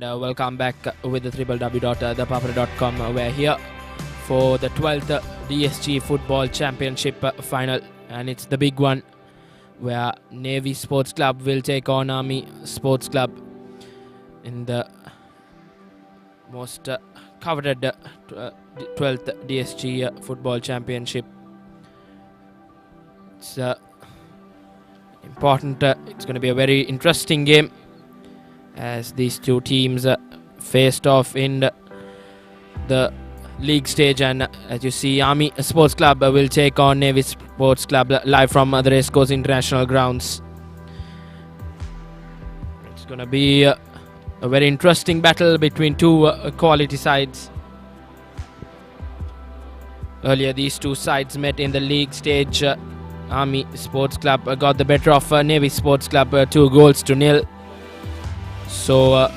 And welcome back with the www.thepapare.com. We're here for the 12th DSG Football Championship final, and it's the big one where Navy Sports Club will take on Army Sports Club in the most coveted 12th DSG Football Championship. It's important. It's going to be a very interesting game, as these two teams faced off in the league stage. And as you see, Army Sports Club will take on Navy Sports Club live from the Racecourse International Grounds. It's going to be a very interesting battle between two quality sides. Earlier, these two sides met in the league stage. Army Sports Club got the better of Navy Sports Club 2-0. So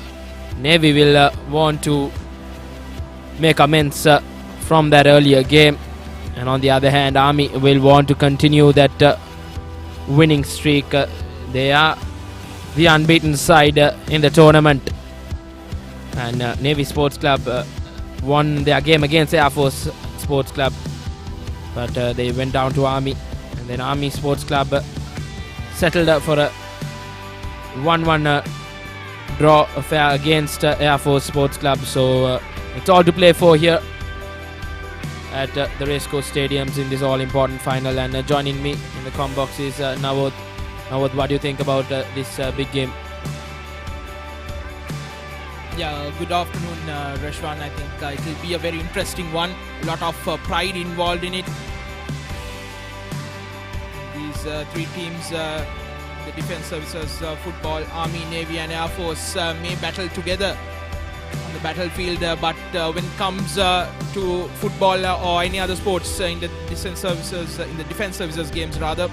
Navy will want to make amends from that earlier game, and on the other hand, Army will want to continue that winning streak. They are the unbeaten side in the tournament, and Navy Sports Club won their game against Air Force Sports Club, but they went down to Army, and then Army Sports Club settled for a 1-1 draw affair against Air Force Sports Club. So it's all to play for here at the Racecourse Stadiums in this all-important final. And joining me in the com box is Nawad. Nawad, what do you think about this big game? Yeah, good afternoon, Rashwan. I think it will be a very interesting one. A lot of pride involved in it. These three teams, the Defence Services, Football, Army, Navy and Air Force may battle together on the battlefield, but when it comes to football or any other sports in the Defence Services games rather,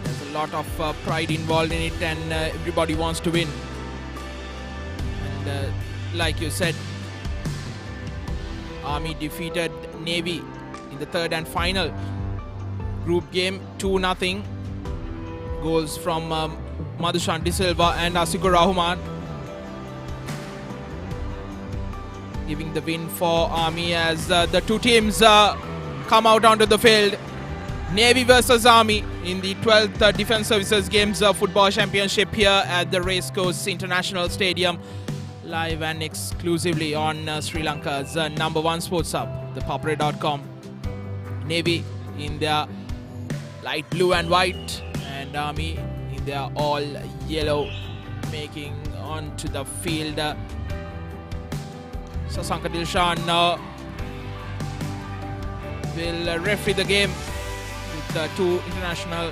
there's a lot of pride involved in it, and everybody wants to win. And like you said, Army defeated Navy in the third and final group game 2-0. Goals from Madhushan De Silva and Asikur Rahman, giving the win for Army as the two teams come out onto the field. Navy versus Army in the 12th Defence Services Games Football Championship here at the Racecourse International Stadium, live and exclusively on Sri Lanka's #1 sports hub, thepapare.com. Navy in their light blue and white, and Army in their all yellow, making onto the field. Sasanka Dilshan will referee the game with two international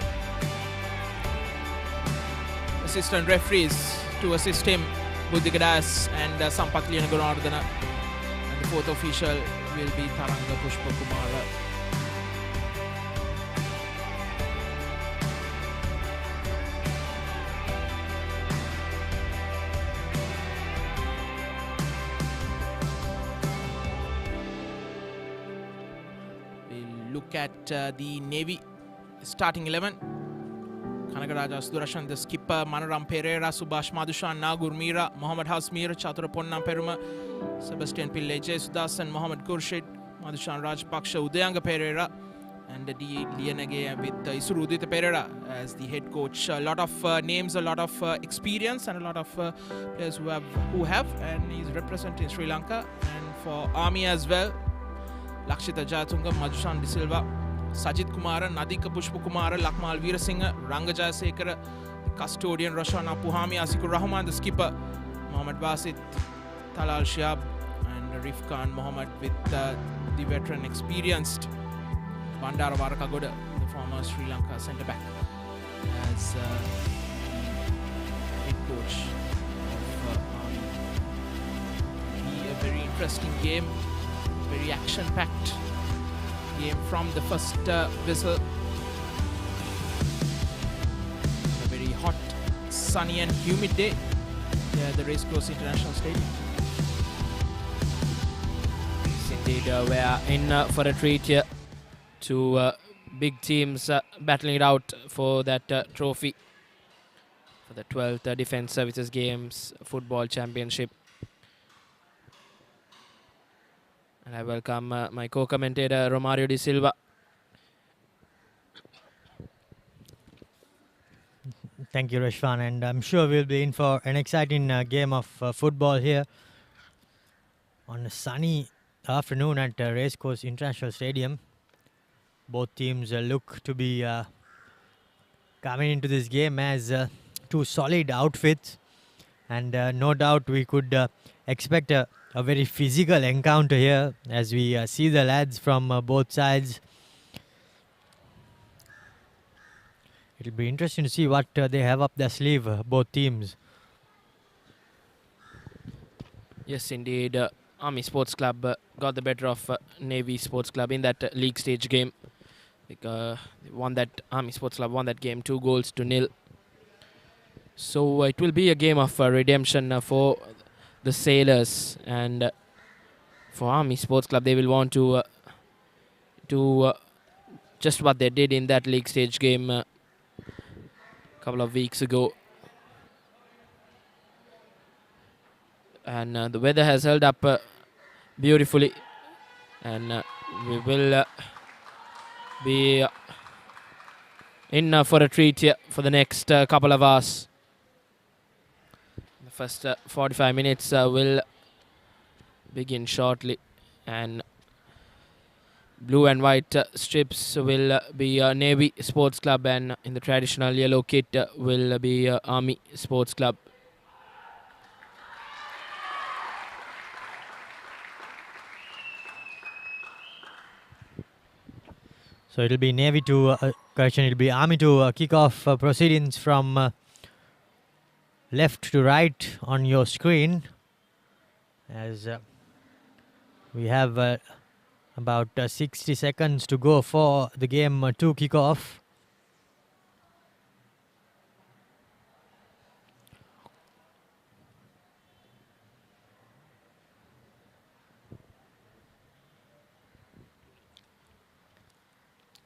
assistant referees to assist him, Buddhika Das and Sampath Lianagunardana, and the fourth official will be Taranga Pushpakumara. Look at the Navy starting 11. Kanagaraja Sudurashan, the skipper, Manaram Pereira, Subhash Madhushan, Nagur Mira, Mohammad Hasmir, Chatura Ponnam Peruma, Sebastian Pillay, Jay Sudasan, Mohammad Khurshid, Madhushan Rajpaksha, Udayanga Pereira, and the D. Lianage with Isuru Udita Pereira as the head coach. A lot of names, a lot of experience, and a lot of players who have, and he's representing Sri Lanka. And for Army as well, Lakshita Jayatunga, Madhushan De Silva, Sajid Kumara, Nadika Pushpakumara, Lakmal Veerasinghe, Ranga Jayasekara, the custodian Rashana Puhami, Asikur Rahman, the skipper Mohammad Basit, Talal Shiab, and Rif Khan Mohammad with the veteran experienced Bandara Varakagoda, the former Sri Lanka centre-back, as head coach of Army. Be a very interesting game. Very action-packed game from the first whistle. A very hot, sunny and humid day here at the Racecourse International Stadium. Yes, indeed, we are in for a treat here. Two big teams battling it out for that trophy. for the 12th Defence Services Games Football Championship. And I welcome my co-commentator Romario de Silva. Thank you, Rashfan, and I'm sure we'll be in for an exciting game of football here on a sunny afternoon at Racecourse International Stadium. Both teams look to be coming into this game as two solid outfits, and no doubt we could expect a very physical encounter here as we see the lads from both sides. It'll be interesting to see what they have up their sleeve, both teams. Yes, indeed. Army Sports Club got the better of Navy Sports Club in that league stage game. Army Sports Club won that game 2-0. So it will be a game of redemption for the Sailors, and for Army Sports Club they will want to do just what they did in that league stage game a couple of weeks ago. And the weather has held up beautifully, and we will be in for a treat here for the next couple of hours. The first 45 minutes will begin shortly, and blue and white strips will be Navy Sports Club, and in the traditional yellow kit will be Army Sports Club. So it'll be Navy to, it'll be Army to kick off proceedings from left to right on your screen, as we have about 60 seconds to go for the game to kick off.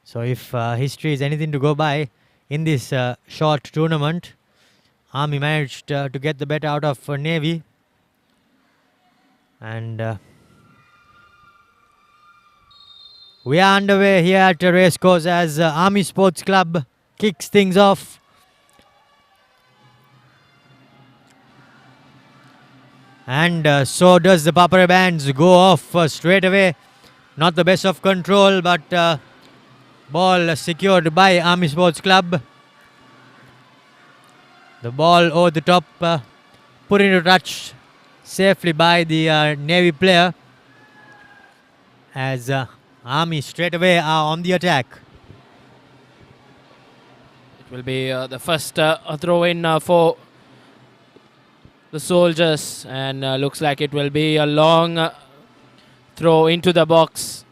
So if history is anything to go by in this short tournament, Army managed to get the better out of Navy, and we are underway here at Racecourse as Army Sports Club kicks things off. And so does the Papare bands go off straight away. Not the best of control, but ball secured by Army Sports Club. The ball over the top, put into touch safely by the Navy player, as Army straight away are on the attack. It will be the first throw in for the soldiers, and looks like it will be a long throw into the box.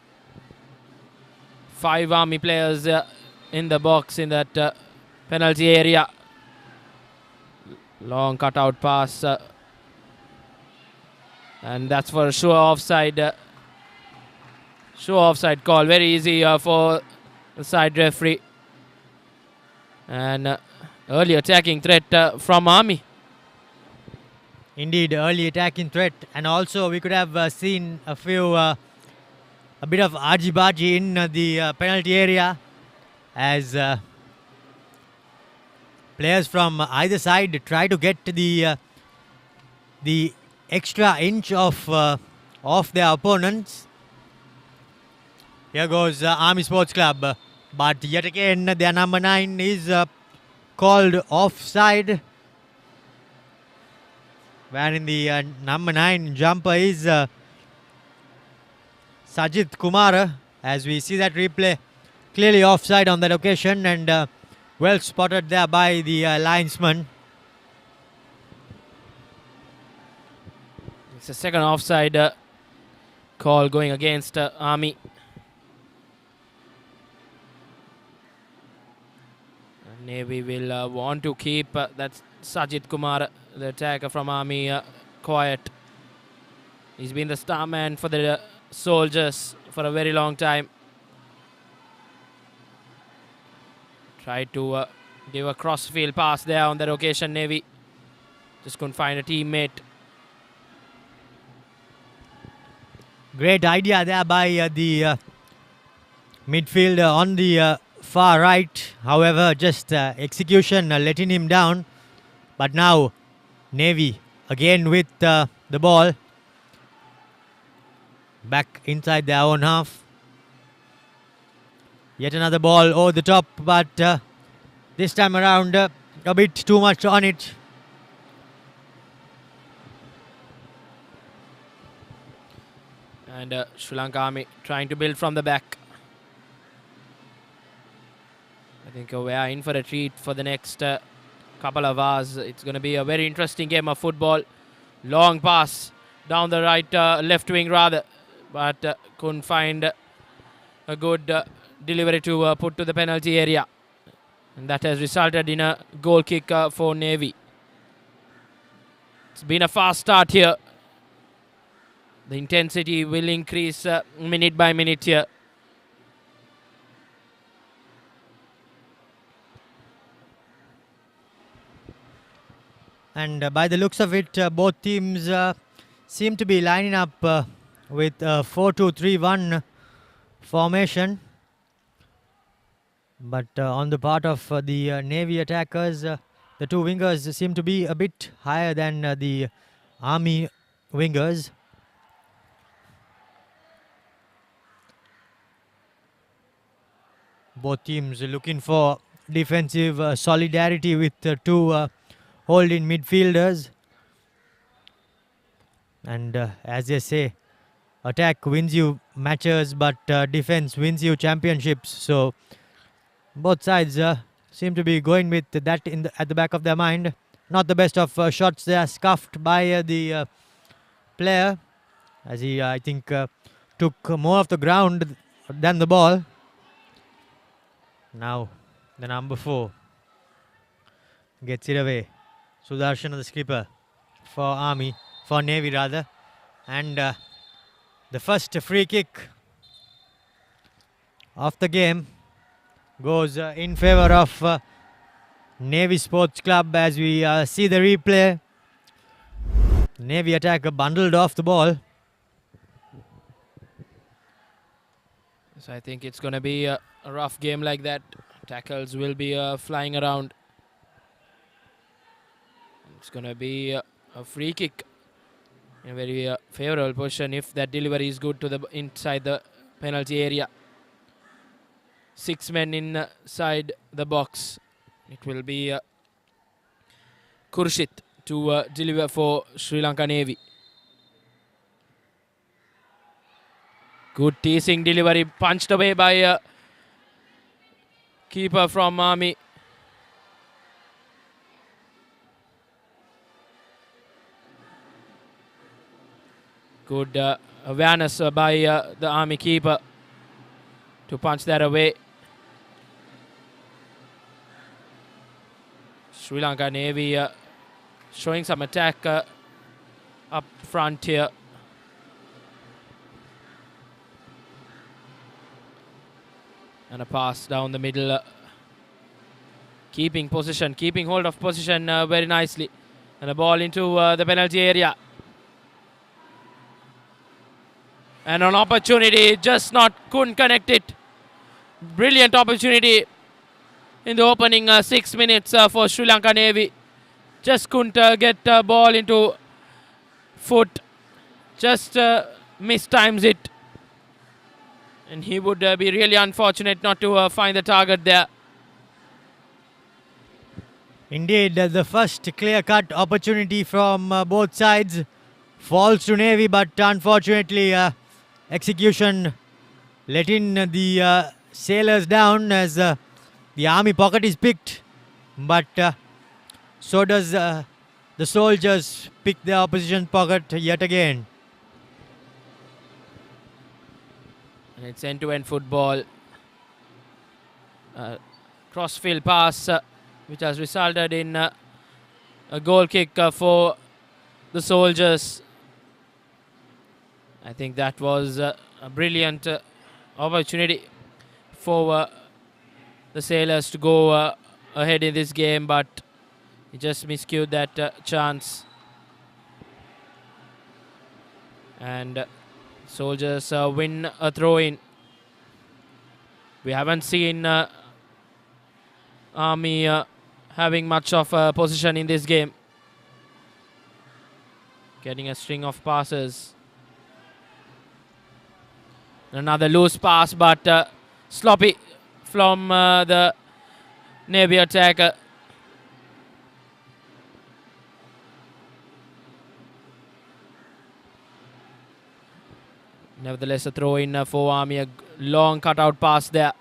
5 Army players in the box in that penalty area. Long cutout pass, and that's for a sure offside. Sure offside call. Very easy for the side referee. And early attacking threat from Army. Indeed, early attacking threat, and also we could have seen a bit of argy-bargy in the penalty area, as players from either side try to get the extra inch of their opponents. Here goes Army Sports Club, but yet again their number 9 is called offside, wherein the number 9 jumper is Sajid Kumar, as we see that replay. Clearly offside on that occasion, and well spotted there by the linesman. It's a second offside call going against Army. Navy will want to keep that Sajid Kumar, the attacker from Army, quiet. He's been the star man for the soldiers for a very long time. Try to Give a crossfield pass there on that occasion, Navy. Just couldn't find a teammate. Great idea there by the midfielder on the far right. However, just execution letting him down. But now Navy again with the ball. Back inside their own half. Yet another ball over the top, but this time around a bit too much on it. And Sri Lanka Army trying to build from the back. I think we are in for a treat for the next couple of hours. It's going to be a very interesting game of football. Long pass down the right, left wing rather, but couldn't find a good delivery to put to the penalty area. And that has resulted in a goal kick for Navy. It's been a fast start here. The intensity will increase minute by minute here. And by the looks of it, both teams seem to be lining up with a 4-2-3-1 formation. But on the part of the Navy attackers, the two wingers seem to be a bit higher than the Army wingers. Both teams looking for defensive solidarity with two holding midfielders. And as they say, attack wins you matches, but defense wins you championships. So both sides seem to be going with that at the back of their mind. Not the best of shots. They are scuffed by the player, as he, I think, took more of the ground than the ball. Now, the number 4 gets it away. Sudarshan, the skipper for Navy rather. And the first free kick of the game goes in favor of Navy Sports Club as we see the replay. Navy attacker bundled off the ball. So I think it's going to be a rough game like that. Tackles will be flying around. It's going to be a free kick in a very favorable position if that delivery is good to the inside the penalty area. 6 men inside the box. It will be Kurshit to deliver for Sri Lanka Navy. Good teasing delivery, punched away by keeper from Army. Good awareness by the Army keeper to punch that away. Sri Lanka Navy showing some attack up front here. And a pass down the middle. Keeping position, keeping hold of position very nicely. And a ball into the penalty area. And an opportunity, just couldn't connect it. Brilliant opportunity in the opening 6 minutes for Sri Lanka Navy. Just couldn't get the ball into foot. Just mistimes it. And he would be really unfortunate not to find the target there. Indeed, the first clear-cut opportunity from both sides falls to Navy, but unfortunately execution letting the sailors down as the Army pocket is picked, but so does the soldiers pick the opposition pocket yet again. And it's end-to-end football. Crossfield pass which has resulted in a goal kick for the soldiers. I think that was a brilliant opportunity for the sailors to go ahead in this game, but he just miscued that chance. And Soldiers win a throw-in. We haven't seen Army having much of a position in this game. Getting a string of passes. Another loose pass, but sloppy from the Navy attacker. Nevertheless, a throw in for Army. A long cutout pass there.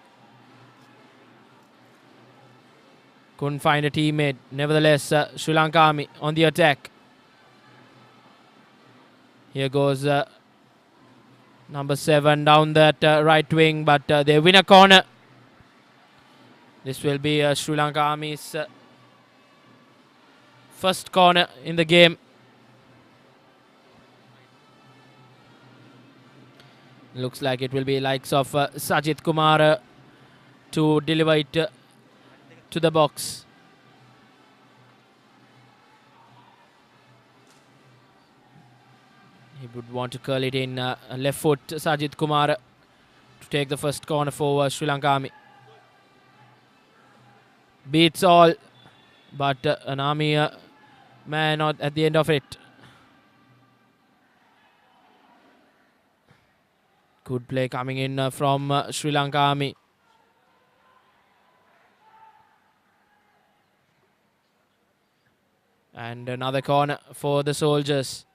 Couldn't find a teammate. Nevertheless, Sri Lanka Army on the attack. Here goes number 7 down that right wing, but they win a corner. This will be Sri Lanka Army's first corner in the game. Looks like it will be likes of Sajid Kumar to deliver it to the box. He would want to curl it in left foot, Sajid Kumar, to take the first corner for Sri Lanka Army. Beats all, but an Army man at the end of it. Good play coming in from Sri Lanka Army. And another corner for the Soldiers.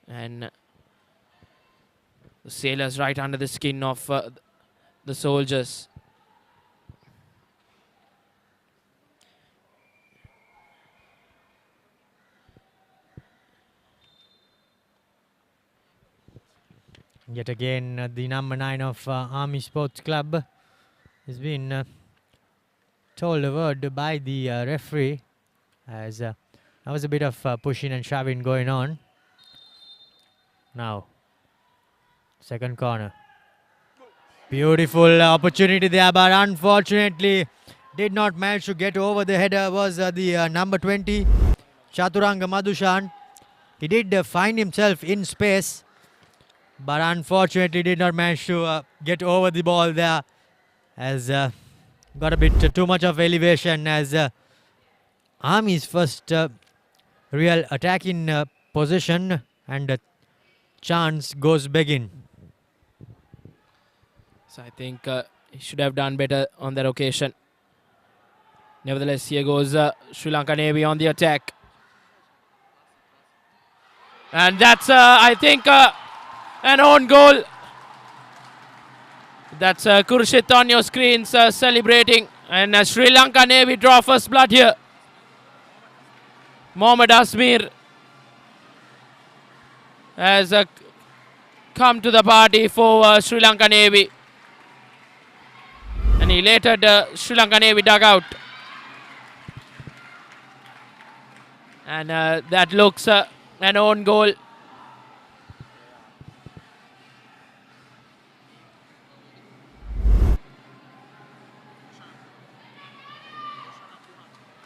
And the Sailors right under the skin of the Soldiers. Yet again, the number 9 of Army Sports Club has been told a word by the referee, as there was a bit of pushing and shoving going on. Now, second corner. Beautiful opportunity there, but unfortunately did not manage to get over. The header was the number 20, Chaturanga Madhushan. He did find himself in space, but unfortunately did not manage to get over the ball there, as got a bit too much of elevation, as Army's first real attacking position, and chance goes begging. So I think he should have done better on that occasion. Nevertheless, here goes Sri Lanka Navy on the attack. And that's, I think, an own goal. That's Kurshit on your screens celebrating. And Sri Lanka Navy draw first blood here. Mohammad Asmir has come to the party for Sri Lanka Navy. And he later the Sri Lanka Navy dugout. And that looks an own goal.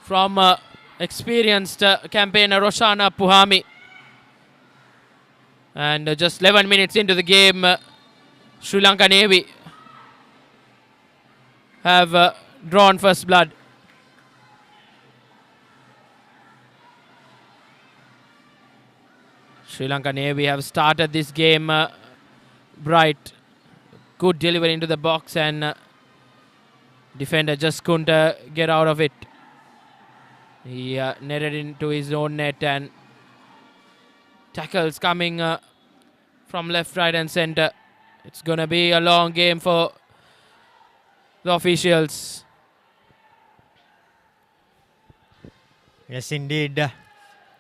From experienced campaigner Roshana Puhami. And just 11 minutes into the game, Sri Lanka Navy have drawn first blood. Sri Lanka Navy have started this game bright. Good delivery into the box, and defender just couldn't get out of it. He netted into his own net, and tackles coming from left, right and center. It's going to be a long game for the officials. Yes, indeed.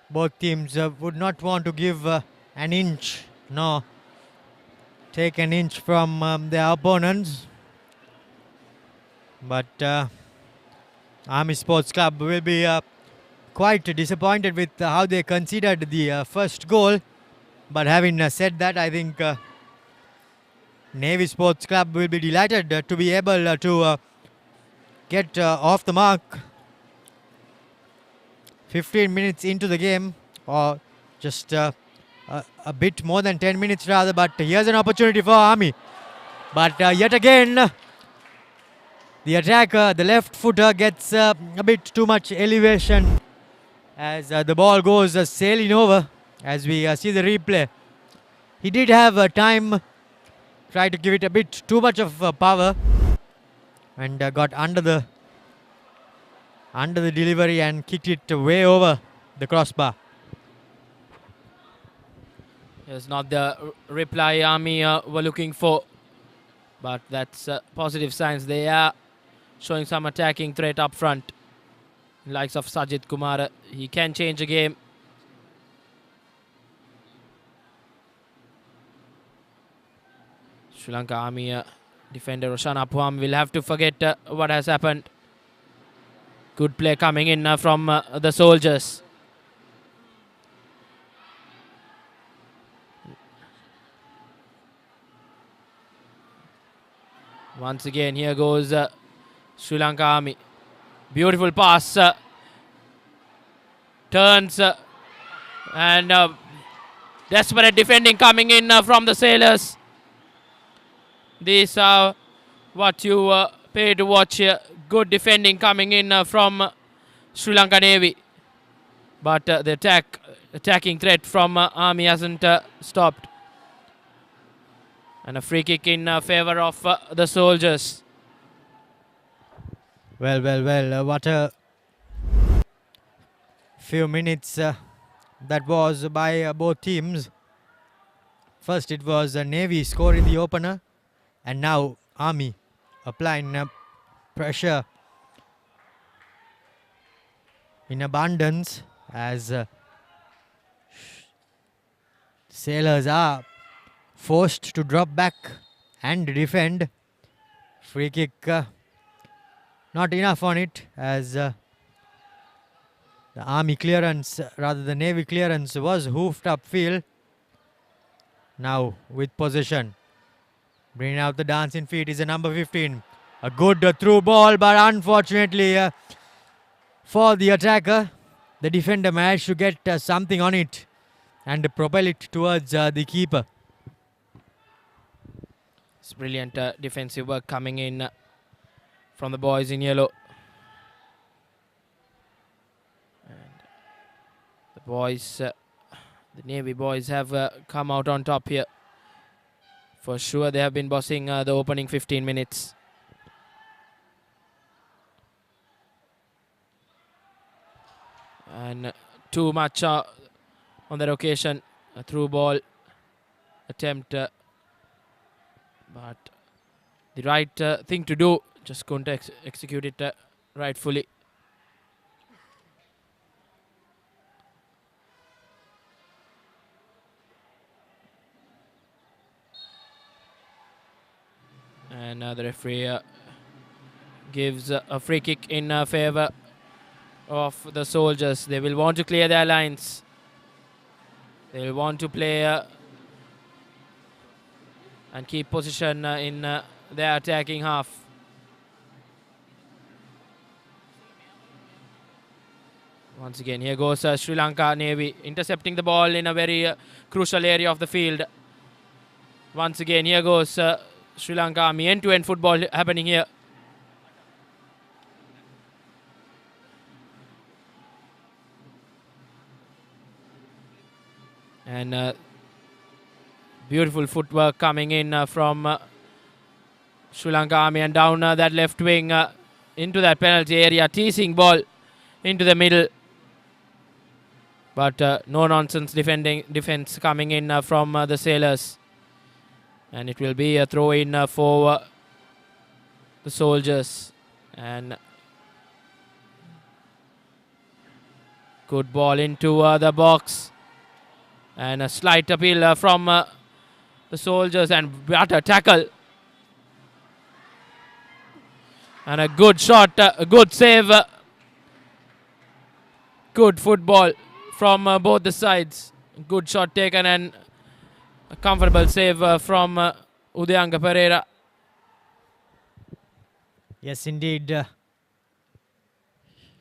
Both teams would not want to give an inch, no, take an inch from their opponents. But Army Sports Club will be quite disappointed with how they considered the first goal. But having said that, I think Navy Sports Club will be delighted to be able to get off the mark. 15 minutes into the game, or just a bit more than 10 minutes rather, but here's an opportunity for Army. But yet again, the attacker, the left footer, gets a bit too much elevation as the ball goes sailing over as we see the replay. He did have time, tried to give it a bit too much of power, and got under the delivery and kicked it way over the crossbar. It's not the reply Army were looking for, but that's positive signs. They are showing some attacking threat up front. Likes of Sajid Kumar, he can change a game. Sri Lanka Army defender Roshan Apuam will have to forget what has happened. Good play coming in from the soldiers. Once again, here goes Sri Lanka Army. Beautiful pass. Turns and desperate defending coming in from the sailors. These are what you pay to watch here. Good defending coming in from Sri Lanka Navy. But the attacking threat from Army hasn't stopped. And a free kick in favor of the soldiers. Well, what a few minutes that was by both teams. First it was Navy scoring the opener, and now Army applying pressure in abundance as sailors are forced to drop back and defend. Free kick, not enough on it as the Army clearance, rather the Navy clearance was hoofed upfield. Now with possession, bringing out the dancing feet is a number 15. A good through ball, but unfortunately for the attacker, the defender managed to get something on it and propel it towards the keeper. It's brilliant defensive work coming in from the boys in yellow. And the boys, the Navy boys have come out on top here. For sure, they have been bossing the opening 15 minutes. And too much on that occasion. A through ball attempt. But the right thing to do, just couldn't execute it rightfully. And the referee gives a free kick in favor of the soldiers. They will want to clear their lines. They will want to play and keep position in their attacking half. Once again, here goes Sri Lanka Navy intercepting the ball in a very crucial area of the field. Once again, here goes Sri Lanka Army. End-to-end football happening here. And beautiful footwork coming in from Sri Lanka Army, and down that left wing into that penalty area, teasing ball into the middle. But no nonsense defense coming in from the sailors, and it will be a throw in for the soldiers. And good ball into the box, and a slight appeal from the soldiers, and what a tackle. And a good shot, a good save. Good football from both the sides. Good shot taken and a comfortable save from Udayanga Pereira. Yes, indeed.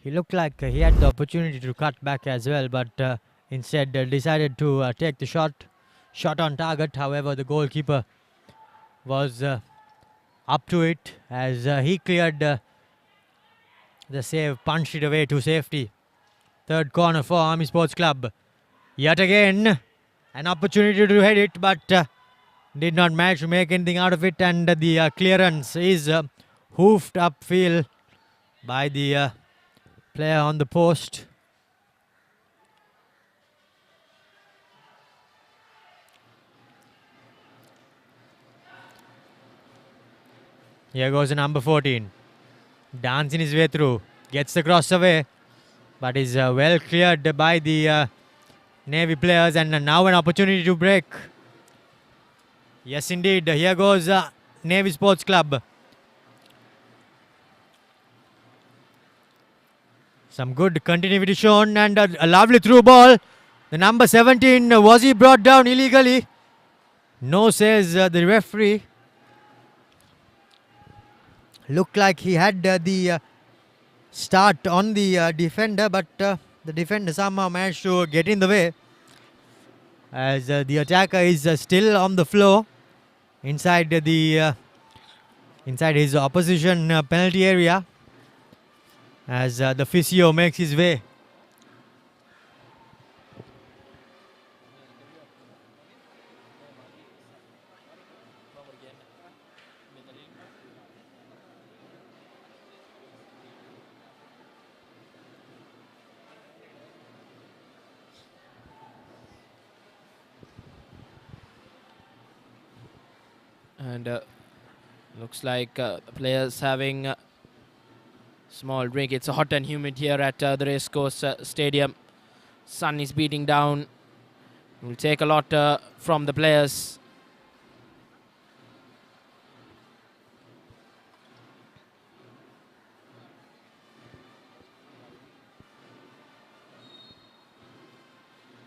He looked like he had the opportunity to cut back as well, but instead decided to take the shot on target. However, the goalkeeper was up to it as he cleared the save, punched it away to safety. Third corner for Army Sports Club. Yet again, an opportunity to head it, but did not manage to make anything out of it, and the clearance is hoofed upfield by the player on the post. Here goes the number 14. Dancing his way through. Gets the cross away. But is well cleared by the Navy players. And now an opportunity to break. Yes, indeed. Here goes Navy Sports Club. Some good continuity shown. And a lovely through ball. The number 17, was he brought down illegally? No, says the referee. Looked like he had the start on the defender, but the defender somehow managed to get in the way as the attacker is still on the floor inside his opposition penalty area as the physio makes his way. And looks like the players having a small drink. It's hot and humid here at the Racecourse Stadium. Sun is beating down. It will take a lot from the players.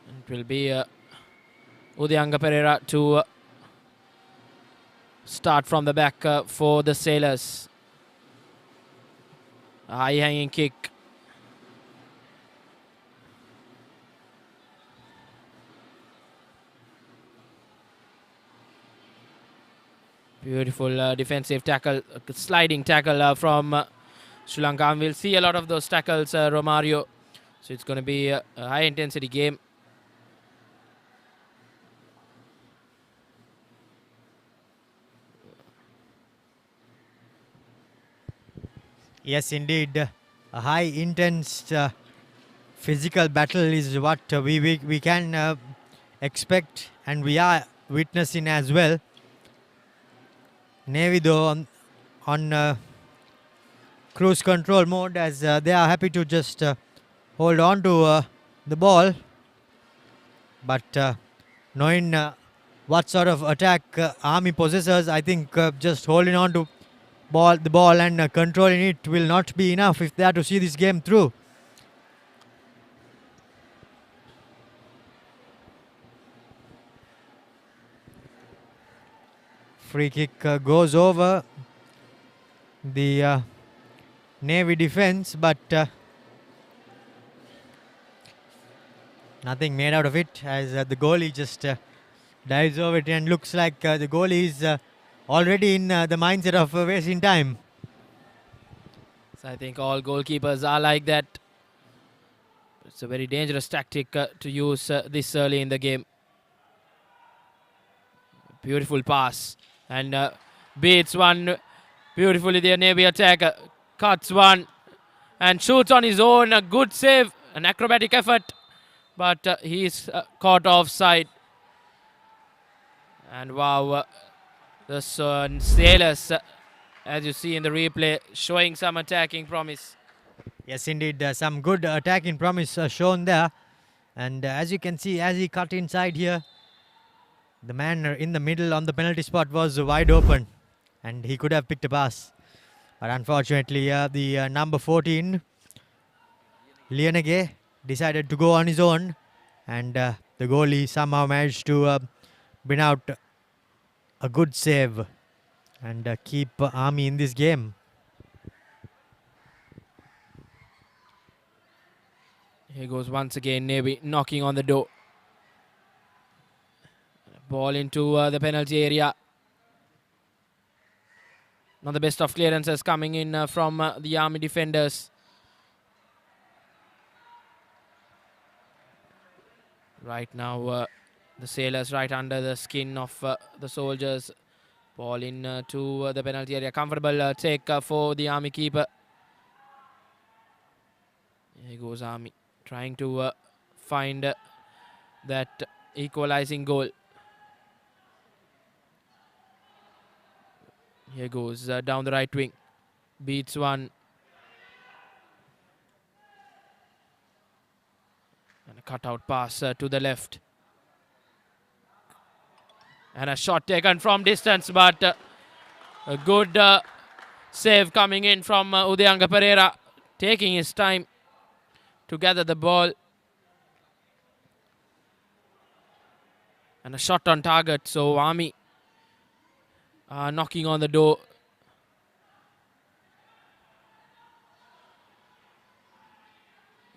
It will be Udayanga Pereira to start from the back for the Sailors. A high hanging kick. Beautiful defensive tackle, sliding tackle from Sri Lanka. And we'll see a lot of those tackles, Romario. So it's going to be a high intensity game. Yes, indeed. A high intense physical battle is what we can expect, and we are witnessing as well. Navy though on cruise control mode as they are happy to just hold on to the ball, but knowing what sort of attack Army possesses, I think just holding on to the ball and controlling it will not be enough if they are to see this game through. Free kick goes over the Navy defense, but nothing made out of it as the goalie just dives over it, and looks like the goalie is already in the mindset of wasting time. So I think all goalkeepers are like that. It's a very dangerous tactic to use this early in the game. Beautiful pass. And beats one beautifully. The Navy attacker cuts one and shoots on his own. A good save, an acrobatic effort, but he's caught offside. And wow, the Sailors, as you see in the replay, showing some attacking promise. Yes, indeed, some good attacking promise shown there. And as you can see, as he cut inside here, the man in the middle on the penalty spot was wide open, and he could have picked a pass. But unfortunately, the number 14, Lianage, decided to go on his own, and the goalie somehow managed to bring out a good save and keep Army in this game. Here goes once again Navy knocking on the door. Ball into the penalty area. Not the best of clearances coming in from the Army defenders. Right now, the Sailors right under the skin of the Soldiers. Ball in to the penalty area. Comfortable take for the Army keeper. Here goes Army trying to find that equalizing goal. Here goes down the right wing. Beats one. And a cutout pass to the left. And a shot taken from distance, but a good save coming in from Udayanga Pereira, taking his time to gather the ball. And a shot on target, so Army knocking on the door.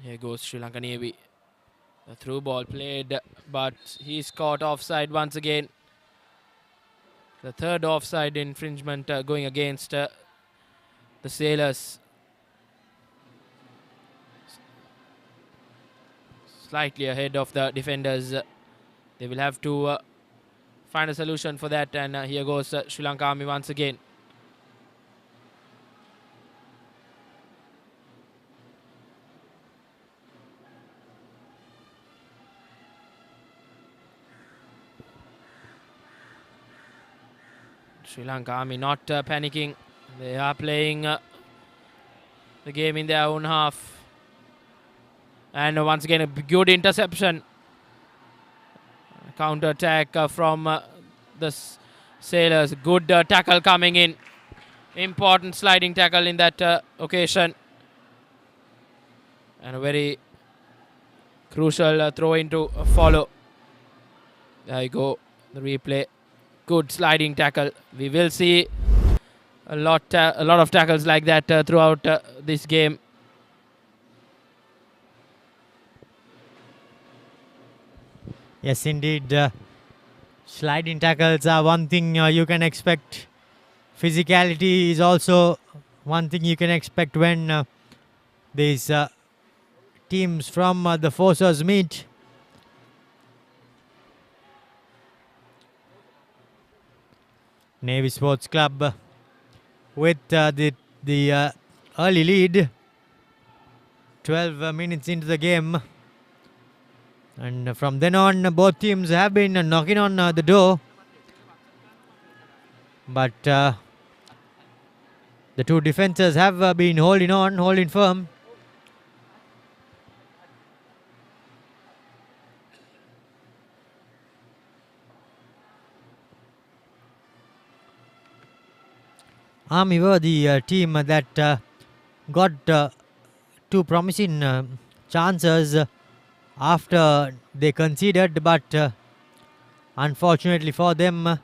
Here goes Sri Lanka Navy. The through ball played, but he's caught offside once again. The third offside infringement going against the Sailors. Slightly ahead of the defenders. They will have to find a solution for that, and here goes Sri Lanka Army once again. Sri Lanka Army not panicking. They are playing the game in their own half. And once again, a good interception. Counter attack from the Sailors. Good tackle coming in. Important sliding tackle in that occasion. And a very crucial throw into follow. There you go. The replay. Good sliding tackle. We will see a lot of tackles like that throughout this game. Yes, indeed. Sliding tackles are one thing you can expect. Physicality is also one thing you can expect when these teams from the forces meet. Navy Sports Club with the early lead. 12 minutes into the game. And from then on, both teams have been knocking on the door. But the two defenses have been holding firm. Army were the team that got two promising chances after they conceded, but unfortunately for them,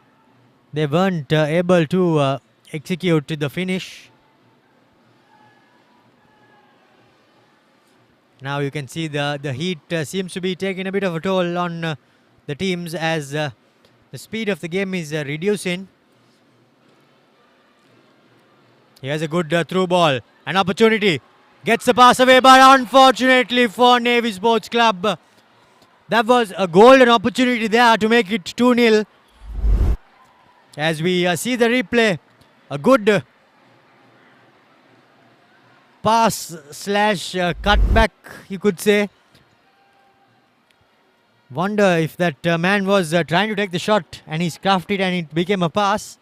they weren't able to execute the finish. Now you can see the heat seems to be taking a bit of a toll on the teams as the speed of the game is reducing. Here's a good through ball. An opportunity. Gets the pass away, but unfortunately for Navy Sports Club, that was a golden opportunity there to make it 2-0. As we see the replay, a good pass slash cutback, you could say. Wonder if that man was trying to take the shot and he scuffed it and it became a pass.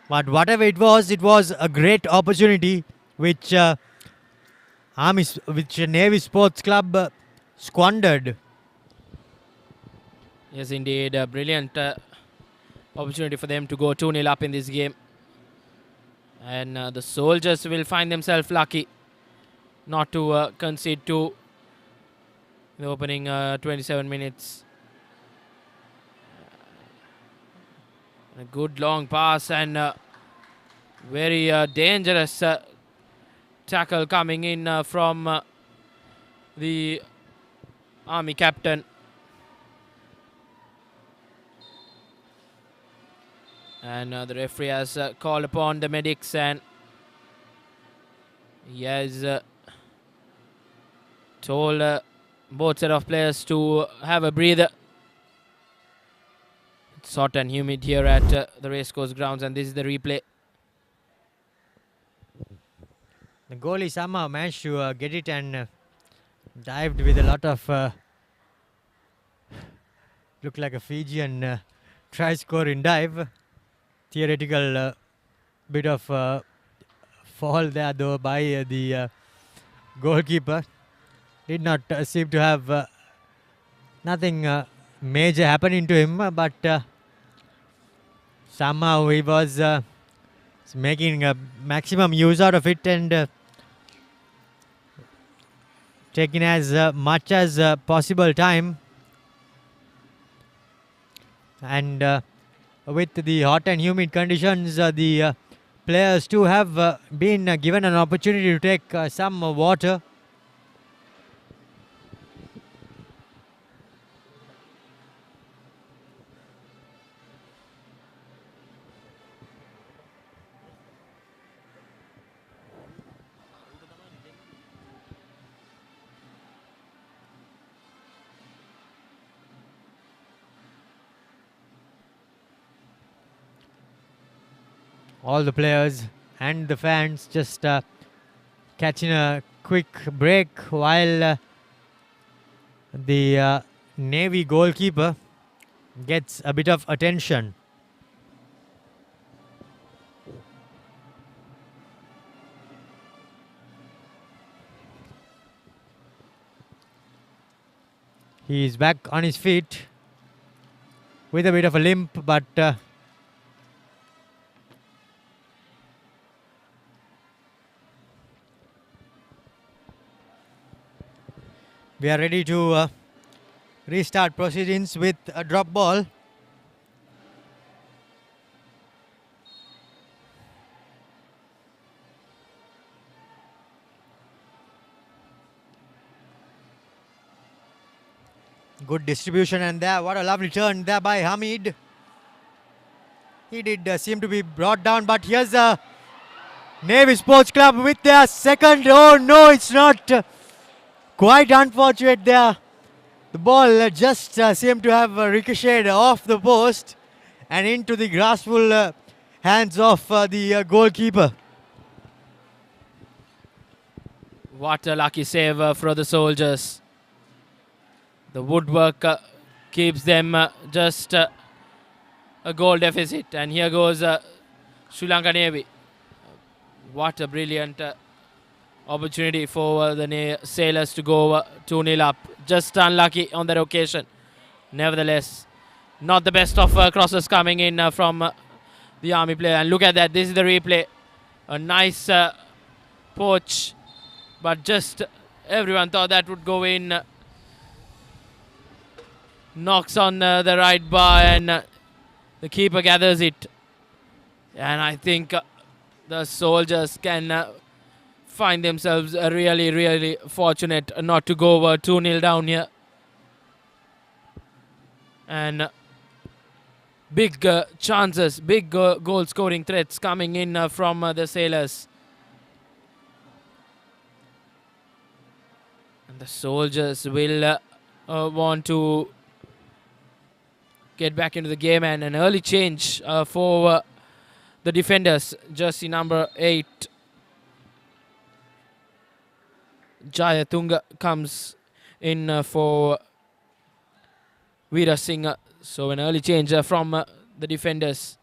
But whatever it was a great opportunity which Navy Sports Club squandered. Yes, indeed, a brilliant opportunity for them to go 2-0 up in this game. And the Soldiers will find themselves lucky not to concede two in the opening 27 minutes. A good long pass and very dangerous tackle coming in from the Army captain. And the referee has called upon the medics, and he has told both set of players to have a breather. It's hot and humid here at the Racecourse grounds, and this is the replay. The goalie somehow managed to get it and dived with a lot of looked like a Fijian try scoring dive. Theoretical bit of fall there though by the goalkeeper. Did not seem to have nothing major happening to him, but somehow he was making maximum use out of it and taking as much as possible time. And with the hot and humid conditions, the players too have been given an opportunity to take some water. All the players and the fans just catching a quick break while the Navy goalkeeper gets a bit of attention. He is back on his feet with a bit of a limp, but we are ready to restart proceedings with a drop ball. Good distribution, and there, what a lovely turn there by Hamid. He did seem to be brought down, but here's the Navy Sports Club with their second. Oh no, it's not. Quite unfortunate there. The ball just seemed to have ricocheted off the post and into the graceful hands of the goalkeeper. What a lucky save for the soldiers. The woodwork keeps them just a goal deficit. And here goes Sri Lanka Navy. What a brilliant opportunity for the sailors to go 2-0 up. Just unlucky on that occasion. Nevertheless, not the best of crosses coming in from the Army player. And look at that. This is the replay. A nice poach. But just everyone thought that would go in. Knocks on the right bar, and the keeper gathers it. And I think the soldiers can find themselves really, really fortunate not to go 2-0 down here. And big chances, big goal scoring threats coming in from the sailors. And the soldiers will want to get back into the game, and an early change for the defenders. Jersey number 8, Jayatunga, comes in for Veera Singh. So an early change from the defenders.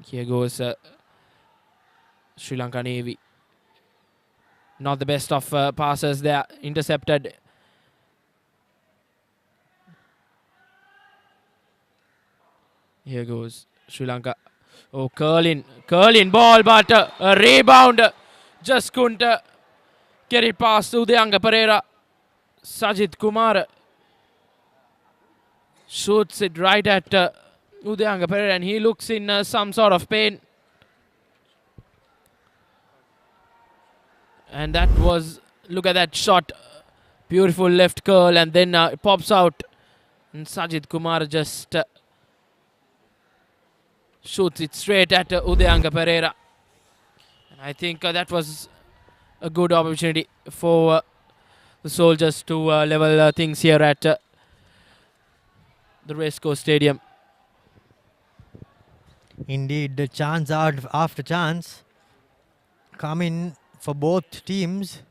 Here goes Sri Lanka Navy. Not the best of passes there, intercepted. Here goes Sri Lanka. Oh, curling ball, but a rebound. Just couldn't get it past Udayanga Pereira. Sajid Kumar shoots it right at Udayanga Pereira, and he looks in some sort of pain. And that was, look at that shot, Beautiful left curl, and then it pops out. And Sajid Kumar just shoots it straight at Udayanga Pereira. And I think that was a good opportunity for the Soldiers to level things here at the Racecourse Stadium. Indeed, the chance out after chance come in for both teams,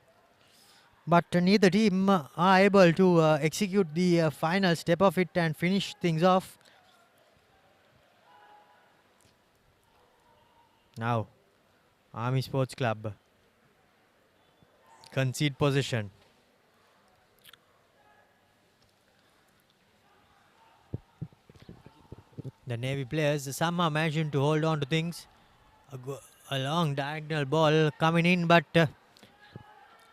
but neither team are able to execute the final step of it and finish things off. Now, Army Sports Club concede possession. The Navy players somehow managing to hold on to things. A long diagonal ball coming in, but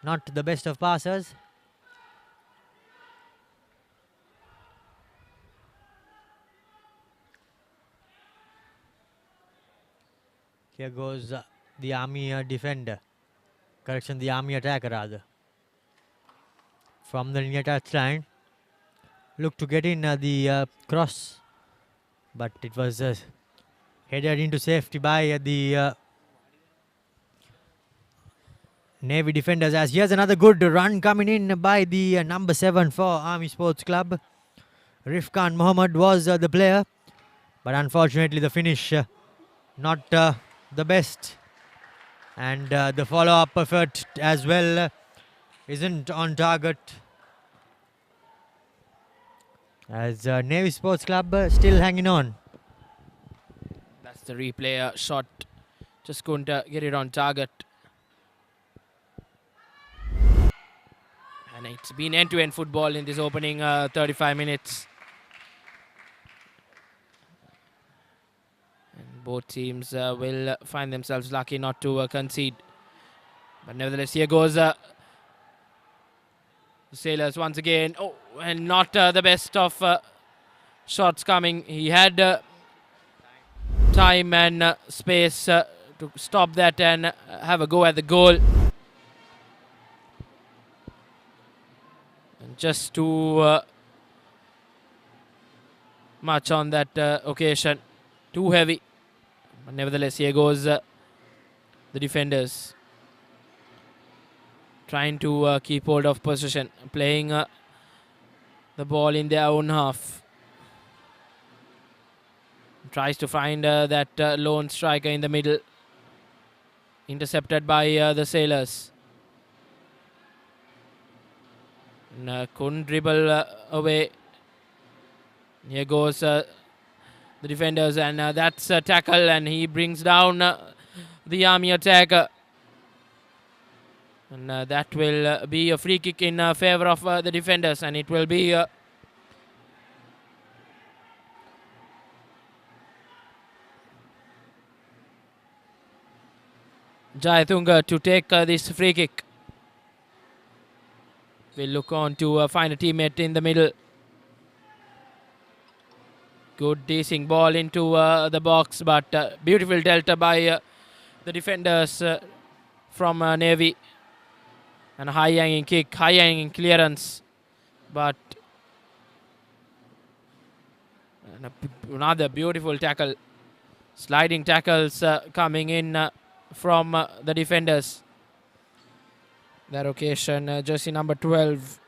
not the best of passers. Here goes the Army defender. Correction, the Army attacker rather. From the near touchline. Look to get in the cross. But it was headed into safety by the Navy defenders. As here's another good run coming in by the number 7 for Army Sports Club. Rifkan Mohammed was the player. But unfortunately the finish not the best. And the follow-up effort as well isn't on target. As Navy Sports Club still hanging on. That's the replay shot. Just couldn't get it on target. And it's been end-to-end football in this opening 35 minutes. And both teams will find themselves lucky not to concede. But nevertheless, here goes the Sailors once again. Oh, and not the best of shots coming. He had time and space to stop that and have a go at the goal. And just too much on that occasion. Too heavy. But nevertheless, here goes the defenders. Trying to keep hold of possession, playing the ball in their own half. Tries to find that lone striker in the middle. Intercepted by the Sailors. And, couldn't dribble away. Here goes the defenders, and that's a tackle, and he brings down the Army attacker. And that will be a free kick in favor of the defenders, and it will be Jayatunga to take this free kick. Will look on to find a teammate in the middle. Good dashing ball into the box, but beautiful delta by the defenders from Navy. And a high-hanging kick, high-hanging clearance. But another beautiful tackle. Sliding tackles coming in from the defenders. That occasion, jersey number 12.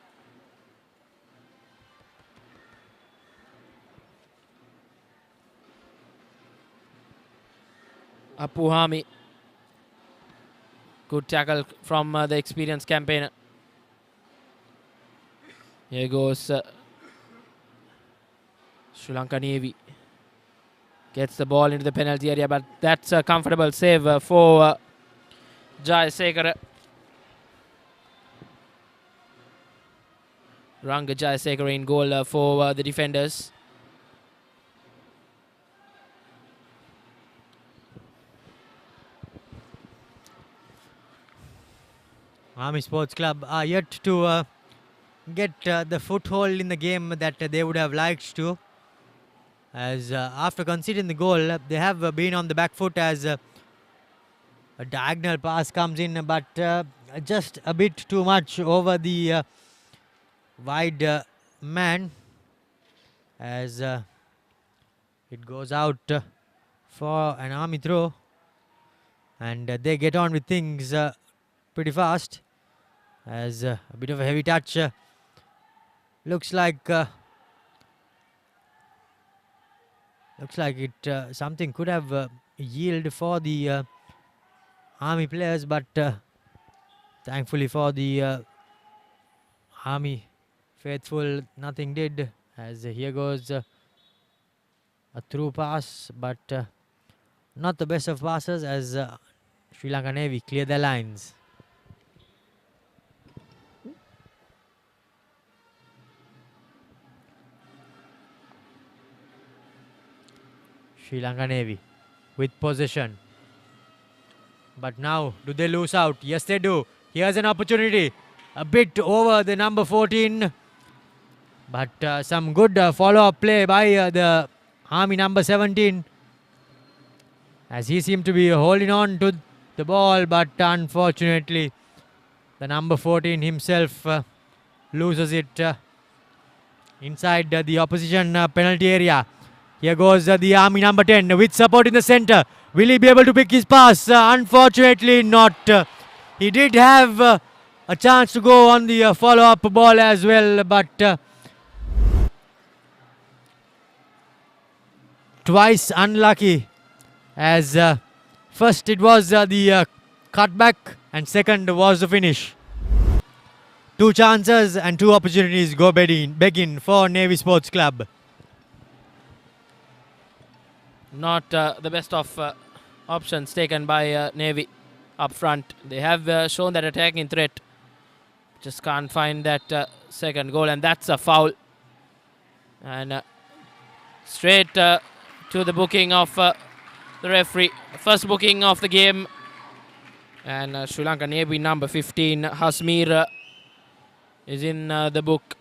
Apuhami. Good tackle from the experienced campaigner. Here goes Sri Lanka Navy. Gets the ball into the penalty area, but that's a comfortable save for Jayasekara. Ranga Jayasekara in goal for the defenders. Army Sports Club are yet to get the foothold in the game that they would have liked to. As after conceding the goal, they have been on the back foot as a diagonal pass comes in, but just a bit too much over the wide man as it goes out for an army throw, and they get on with things pretty fast as a bit of a heavy touch. Looks like it something could have yield for the army players, but thankfully for the army faithful, nothing did. As here goes a through pass, but not the best of passes as Sri Lanka Navy clear their lines. Sri Lanka Navy with possession. But now, do they lose out? Yes, they do. Here's an opportunity. A bit over the number 14. But some good follow-up play by the Army number 17. As he seemed to be holding on to the ball. But unfortunately, the number 14 himself loses it inside the opposition penalty area. Here goes the Army number 10 with support in the center. Will he be able to pick his pass? Unfortunately not. He did have a chance to go on the follow-up ball as well, but twice unlucky as first it was the cutback and second was the finish. Two chances and two opportunities go begging for Navy Sports Club. Not the best of options taken by Navy up front. They have shown that attacking threat. Just can't find that second goal, and that's a foul. And straight to the booking of the referee. First booking of the game. And Sri Lanka Navy number 15, Hasmir, is in the book.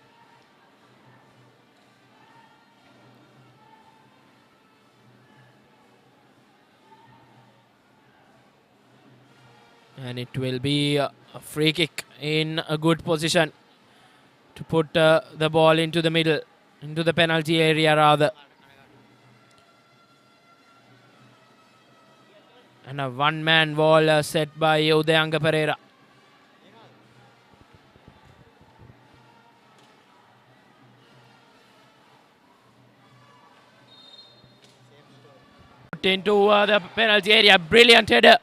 And it will be a free kick in a good position to put the ball into the middle, into the penalty area rather. And a one-man wall set by Udayanga Pereira. Put into the penalty area, brilliant header.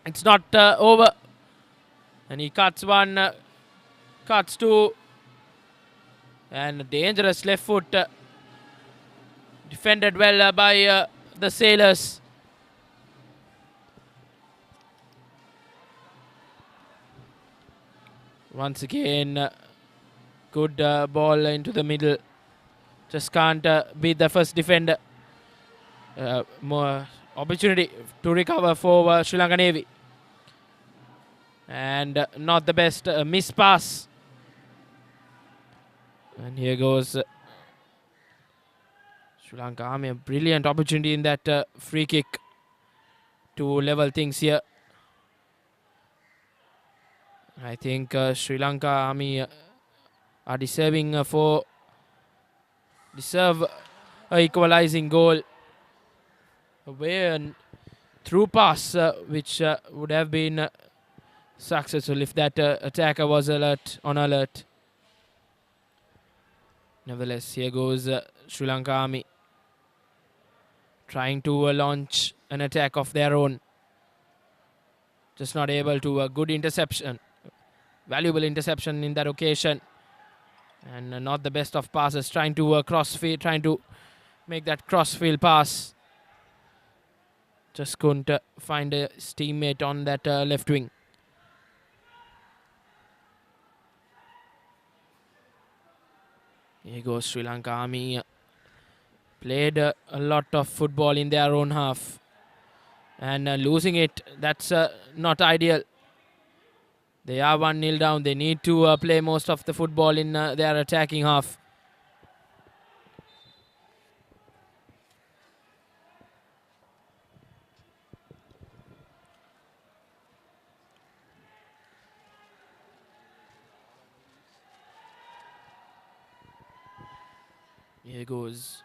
It's not over, and he cuts one, cuts two, and dangerous left foot defended well by the sailors. Once again, good ball into the middle. Just can't beat the first defender. More opportunity to recover for Sri Lanka Navy. And not the best miss pass. And here goes Sri Lanka Army. A brilliant opportunity in that free kick to level things here. I think Sri Lanka Army are deserve a equalizing goal. Away and through pass which would have been successful if that attacker was on alert. Nevertheless, here goes Sri Lanka Army trying to launch an attack of their own. Just not able to. A good interception, valuable interception in that occasion, and not the best of passes. Trying to trying to make that crossfield pass. Just couldn't find a teammate on that left wing. Here goes Sri Lanka Army. Played a lot of football in their own half. And losing it, that's not ideal. They are 1-0 down. They need to play most of the football in their attacking half. Here goes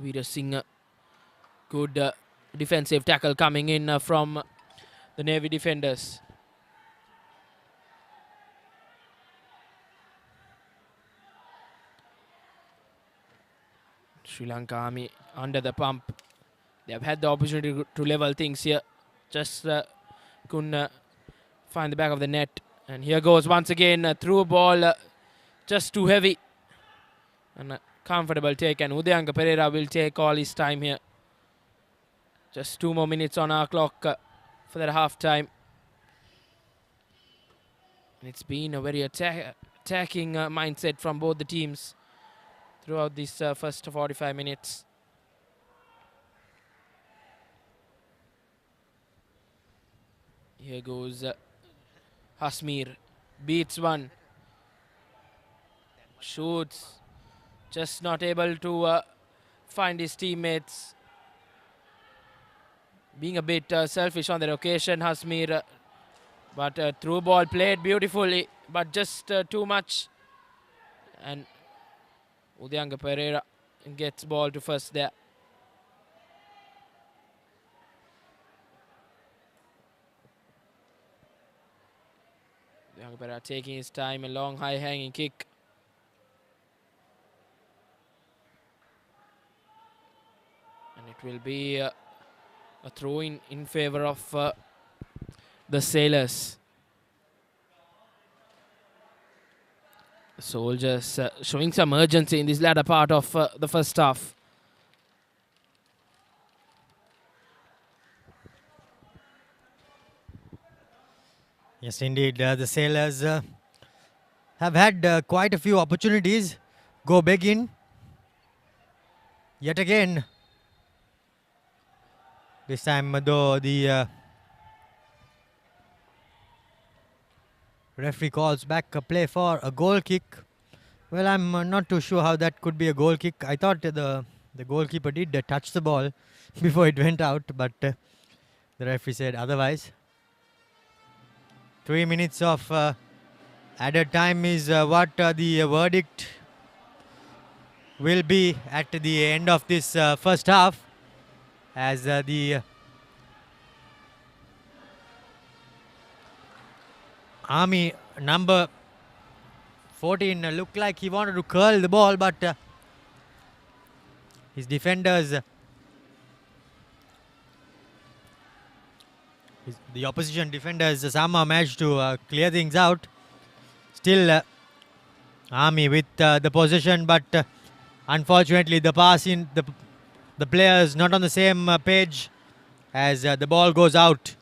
Veer Singh. Good defensive tackle coming in from the Navy defenders. Sri Lanka Army under the pump. They have had the opportunity to level things here. Just couldn't find the back of the net. And here goes once again through a ball. Just too heavy. And a comfortable take. And Udayanga Pereira will take all his time here. Just 2 more minutes on our clock for that half time. It's been a very attacking mindset from both the teams throughout this first 45 minutes. Here goes Hasmir. Beats one. Shoots. Just not able to find his teammates. Being a bit selfish on that occasion, Hasmir. But through ball played beautifully, but just too much. And Udayanga Pereira gets ball to first there. Udayanga Pereira taking his time, a long high hanging kick. And it will be a throw in favor of the Sailors. The Soldiers showing some urgency in this latter part of the first half. Yes, indeed. The Sailors have had quite a few opportunities go big in. Yet again, this time though the referee calls back a play for a goal kick. Well, I'm not too sure how that could be a goal kick. I thought the goalkeeper did touch the ball before it went out, but the referee said otherwise. 3 minutes of added time is what the verdict will be at the end of this first half, as the Army number 14 looked like he wanted to curl the ball, but his defenders, the opposition defenders somehow managed to clear things out. Still Army with the possession, but unfortunately the pass in the players not on the same page as the ball goes out.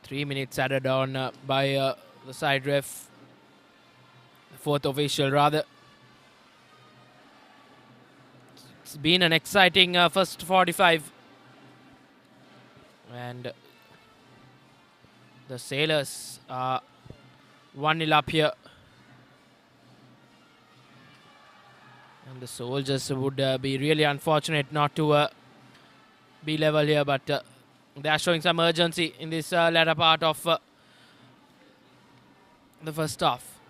Three minutes added on by the side ref, the fourth official rather. It's been an exciting first 45. And the Sailors are 1-0 up here. And the Soldiers would be really unfortunate not to be level here, but they are showing some urgency in this latter part of the first half.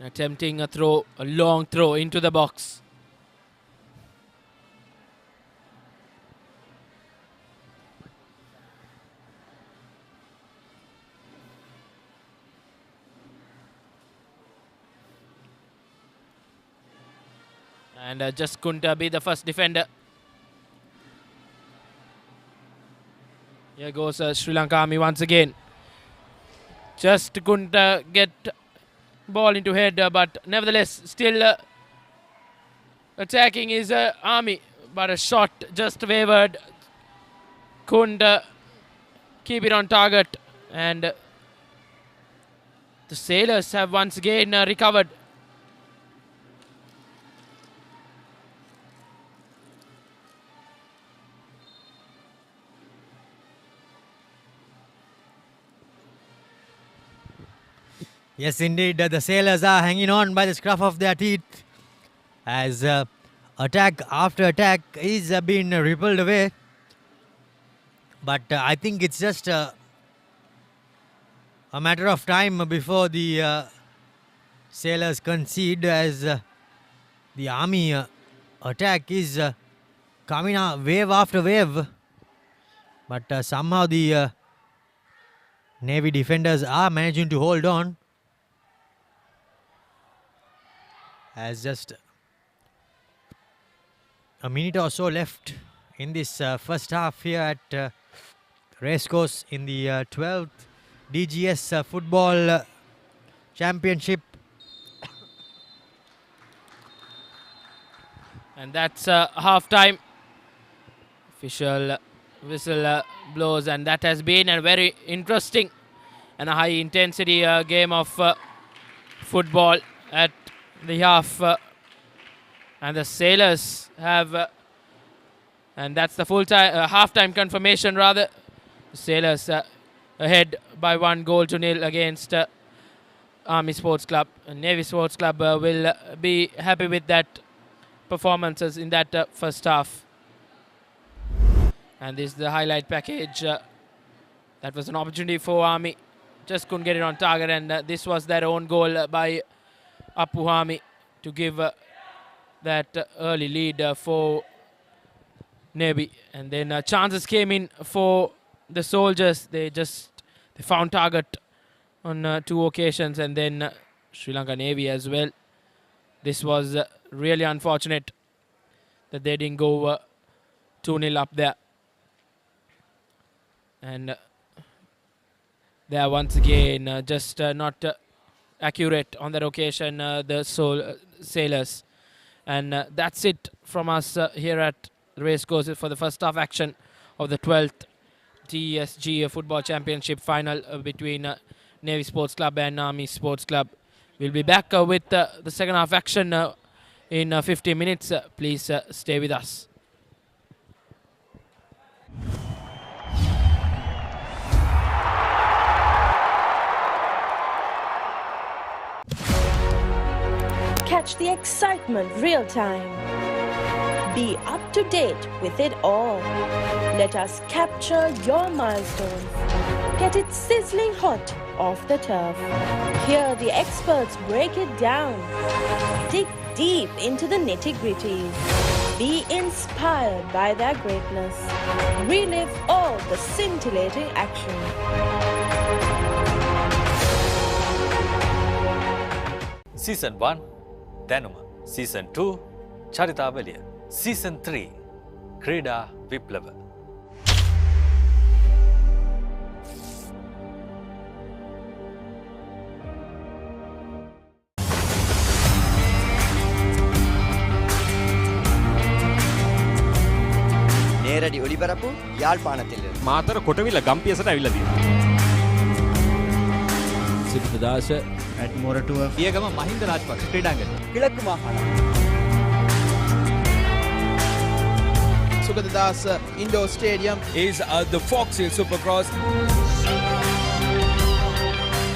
Attempting a long throw into the box. And just couldn't be the first defender. Here goes Sri Lanka Army once again. Just couldn't get ball into head, but nevertheless still attacking his Army. But a shot just wavered. Couldn't keep it on target. And the Sailors have once again recovered. Yes, indeed, the Sailors are hanging on by the scruff of their teeth as attack after attack is being rippled away. But I think it's just a matter of time before the sailors concede, as the army attack is coming out wave after wave. But somehow the Navy defenders are managing to hold on. As just a minute or so left in this first half here at Racecourse in the 12th DGS Football Championship. And that's half time. Official whistle blows, and that has been a very interesting and a high intensity game of football at the half. And the sailors have, and that's the full time half-time confirmation rather. The sailors ahead by 1-0 against Army Sports Club. Navy Sports Club will be happy with that performances in that first half. And this is the highlight package. That was an opportunity for Army. Just couldn't get it on target, and this was their own goal by Apuhami to give that early lead for Navy. And then chances came in for the soldiers. They found target on 2 occasions, and then Sri Lanka Navy as well. This was really unfortunate that they didn't go 2-0 up there. And they are once again just not accurate on that occasion, the sailors. And that's it from us here at Racecourse for the first half action of the 12th TSG Football Championship final between Navy Sports Club and Army Sports Club. We'll be back with the second half action in 15 minutes. Please stay with us. Catch the excitement real time. Be up to date with it all. Let us capture your milestones. Get it sizzling hot off the turf. Hear the experts break it down. Dig deep into the nitty-gritties. Be inspired by their greatness. Relive all the scintillating action. Season 1 Danuma, Season 2 Charitavaliya, Season 3 Krida Viplava. නේරඩි ඔලිබරපු යාල්පානතිල Matara කොටවිල ගම්පියසට ඇවිල්ලා තියෙනවා. සිරිතදාස ඇඩ්මොරටුව පියගම Mahinda Rajapaksa ක්‍රීඩාංගණය. කිලක්කු මාහාන Sugadadasa Indoor Stadium is the Fox Hill Supercross.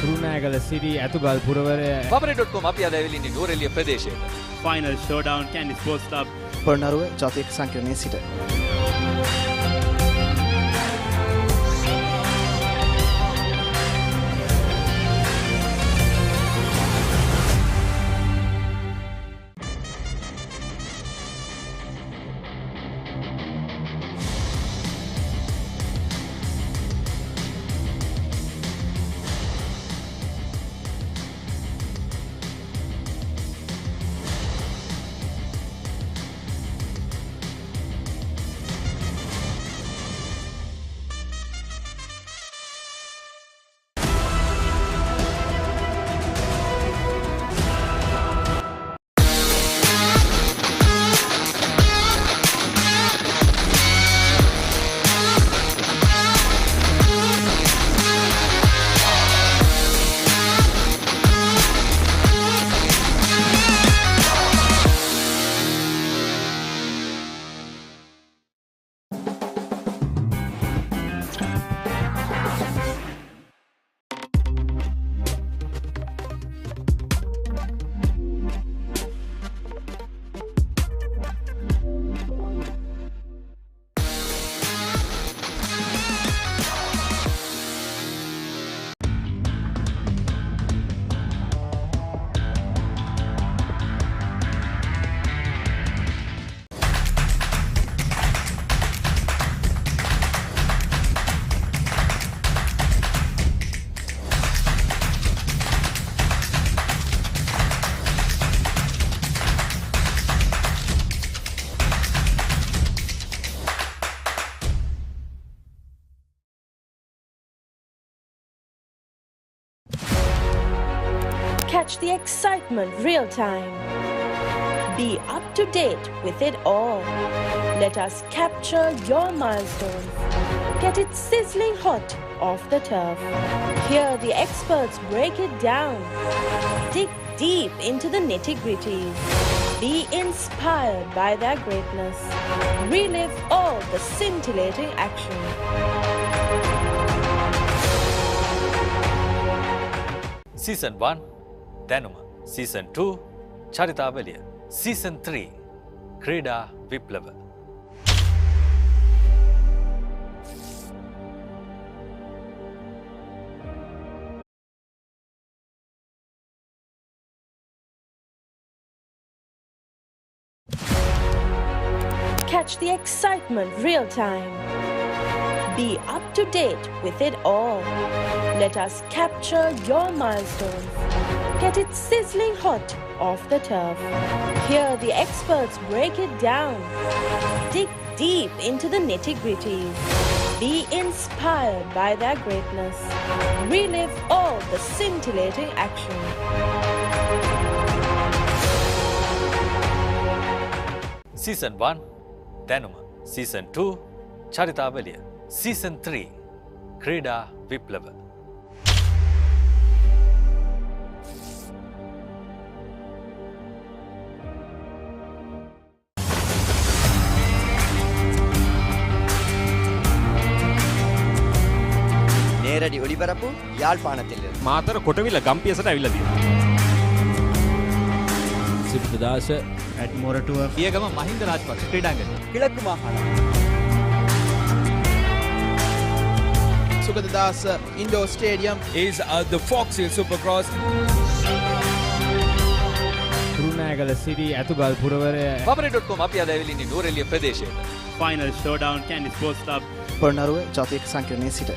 Kurunegala Siri ඇතුගල් පුරවරය Papare.com අපි අද ඇවිල්ලා ඉන්නේ නුවරඑළිය ප්‍රදේශයට. Final showdown Kandy sports club Polonnaruwa ජාතික සංකීර්ණයේ සිට Catch the excitement real time. Be up to date with it all. Let us capture your milestones. Get it sizzling hot off the turf. Hear the experts break it down. Dig deep into the nitty-gritties. Be inspired by their greatness. Relive all the scintillating action. Season 1 දැනුම Season 2 චරිතාවලිය Season 3 ක්‍රීඩා විප්ලව Catch the excitement real time. Be up to date with it all. Let us capture your milestones. Get it sizzling hot off the turf. Hear the experts break it down. Dig deep into the nitty-gritties. Be inspired by their greatness. Relive all the scintillating action. Season 1 දැනුම Season 2 චරිතාවලිය Season 3 ක්‍රීඩා විප්ලව நேரடி ஒளிபரப்பு யாழ்ப்பாணத்திலிருந்து. මාතර කොටවිල ගම්පියසට ඇවිල්ලා තියෙනවා. සිබ්බදාස at Moratua පියගම Mahinda Rajapaksa ක්‍රීඩාංගණය. கிழக்கு மாகாணம். Sugaddas Indoor Stadium is the Fox Hill Supercross. Kurunegala Siri ඇතුගල් පුරවරය Papare.com අපි අද ඇවිල්ලා ඉන්නේ නුවරඑළිය ප්‍රදේශයට. Final showdown Candy Sports Club. Polonnaruwa ජාතික සංකීර්ණයේ සිට.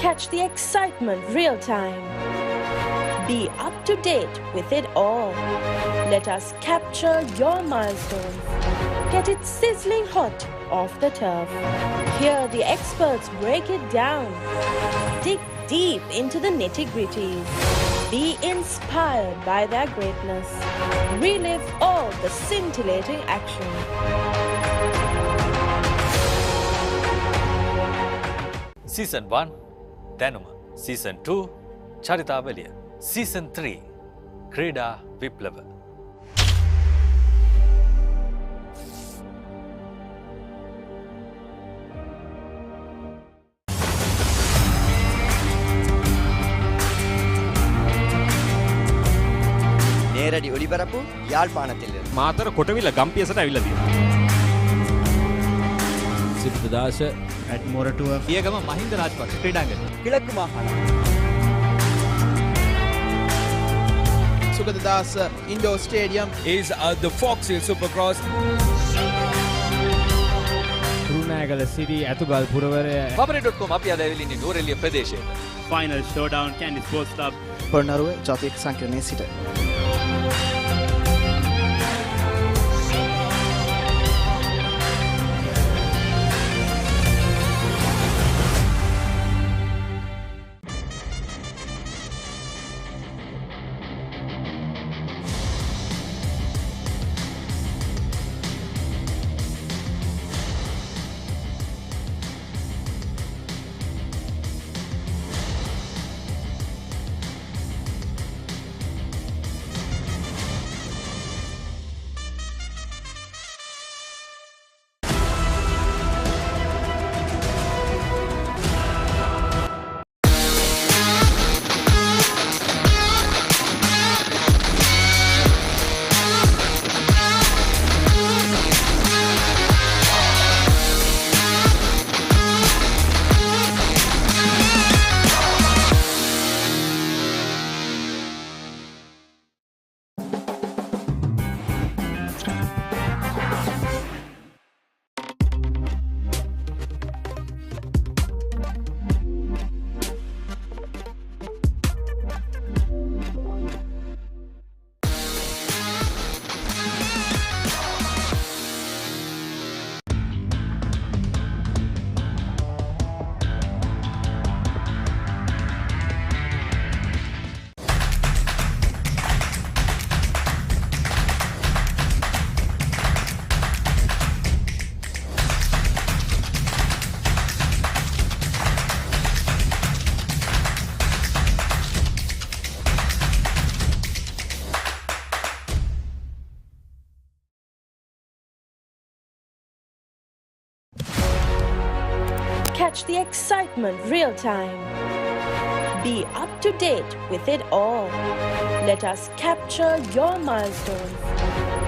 Catch the excitement real time. Be up to date with it all. Let us capture your milestones. Get it sizzling hot off the turf. Hear the experts break it down. Dig deep into the nitty-gritties. Be inspired by their greatness. Relive all the scintillating action. Season 1 දැනුම Season 2 චරිතාවලිය Season 3 ක්‍රීඩා විප්ලව நேரடி ஒளிபரப்பு யாழ்ப்பாணத்திலிருந்து. මාතර කොටවිල ගම්පියසට ඇවිල්ලා තියෙනවා. සිරිත දාස ඇත් Moratuwa පියගම Mahinda Rajapaksa ක්‍රීඩාංගණය. කිලක්කු මාහන Sugadadasa Indoor Stadium. is the Fox Hill Supercross. රුණෑගල සිටි ඇතුගල් පුරවරය Papare.com අපි අද ඇවිල්ලා ඉන්නේ නුවරඑළිය ප්‍රදේශයේ. Final showdown Kandy sports club Polonnaruwa ජාතික සංකීර්ණයේ සිට Catch the excitement real time. Be up to date with it all. Let us capture your milestones.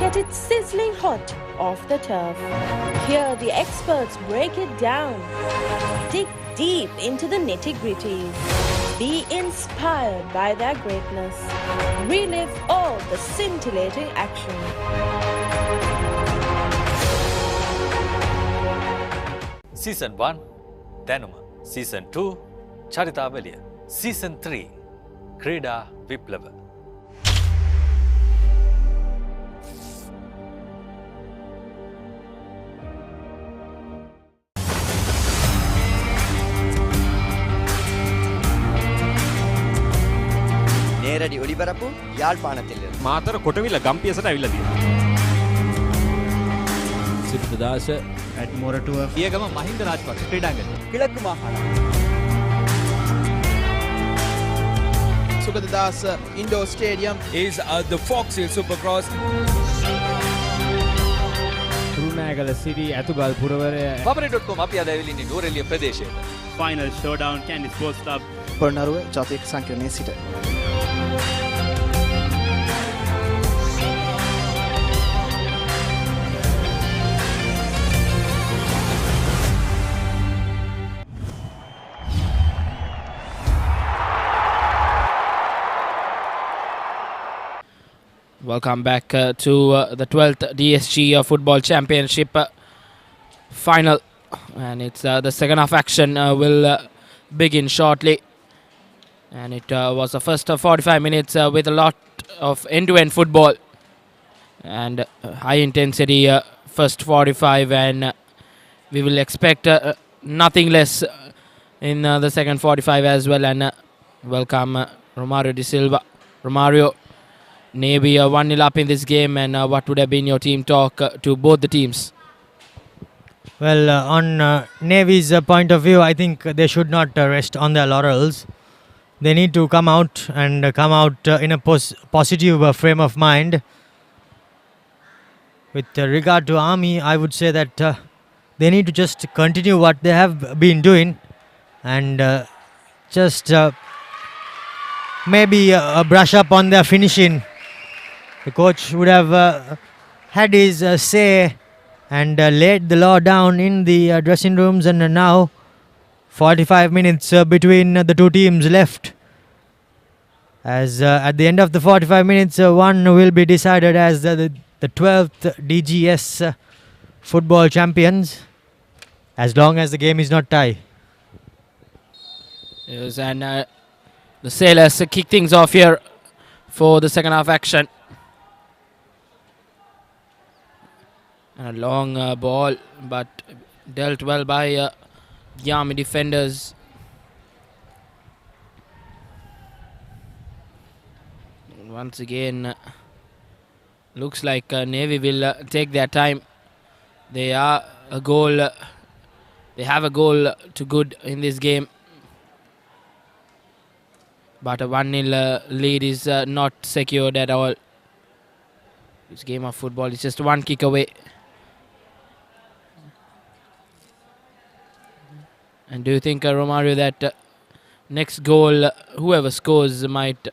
Get it sizzling hot off the turf. Hear the experts break it down. Dig deep into the nitty-gritties. Be inspired by their greatness. Relive all the scintillating action. Season 1 දැනුම. Season 2 චරිතාවලිය. Season 3 ක්‍රීඩා විප්ලව. නේරඩි ඔලිබරපු යාල්පානතිල්ල මාතර කොටවිල ගම්පියසට ඇවිල්ලා තියෙනවා. සිරිත දාස ඇත් Moratuwa පියගම Mahinda Rajapaksa ක්‍රීඩාංගණය. කිලක්කු මාහන Sugadadasa Indoor Stadium. is the Fox Hill Supercross. රුණෑගල සිටි ඇතුගල් පුරවරය Papare.com අපි අද ඇවිල්ලා ඉන්නේ නුවරඑළිය ප්‍රදේශයේ. Final showdown Kandy sports club Polonnaruwa ජාතික සංකීර්ණයේ සිට Welcome back to the 12th DSG Football Championship final, and it's the second half action will begin shortly, and it was the first 45 minutes with a lot of end-to-end football and high intensity first 45, and we will expect nothing less in the second 45 as well. And welcome Romario De Silva. Romario, Navy 1-0 up in this game, and what would have been your team talk to both the teams? Well, on Navy's point of view, I think they should not rest on their laurels. They need to come out in a positive frame of mind. With regard to Army, I would say that they need to just continue what they have been doing, and just maybe brush up on their finishing. The coach would have had his say and laid the law down in the dressing rooms. And now 45 minutes between the two teams left. As at the end of the 45 minutes, one will be decided as the 12th DGS football champions, as long as the game is not tie. Yes, and the Sailors kick things off here for the second half action. And a long ball, but dealt well by the Army defenders. Once again, looks like Navy will take their time. They are a goal. They have a goal to good in this game, but a 1-0 lead is not secured at all. This game of football is just one kick away. And do you think, Romario, that next goal, whoever scores might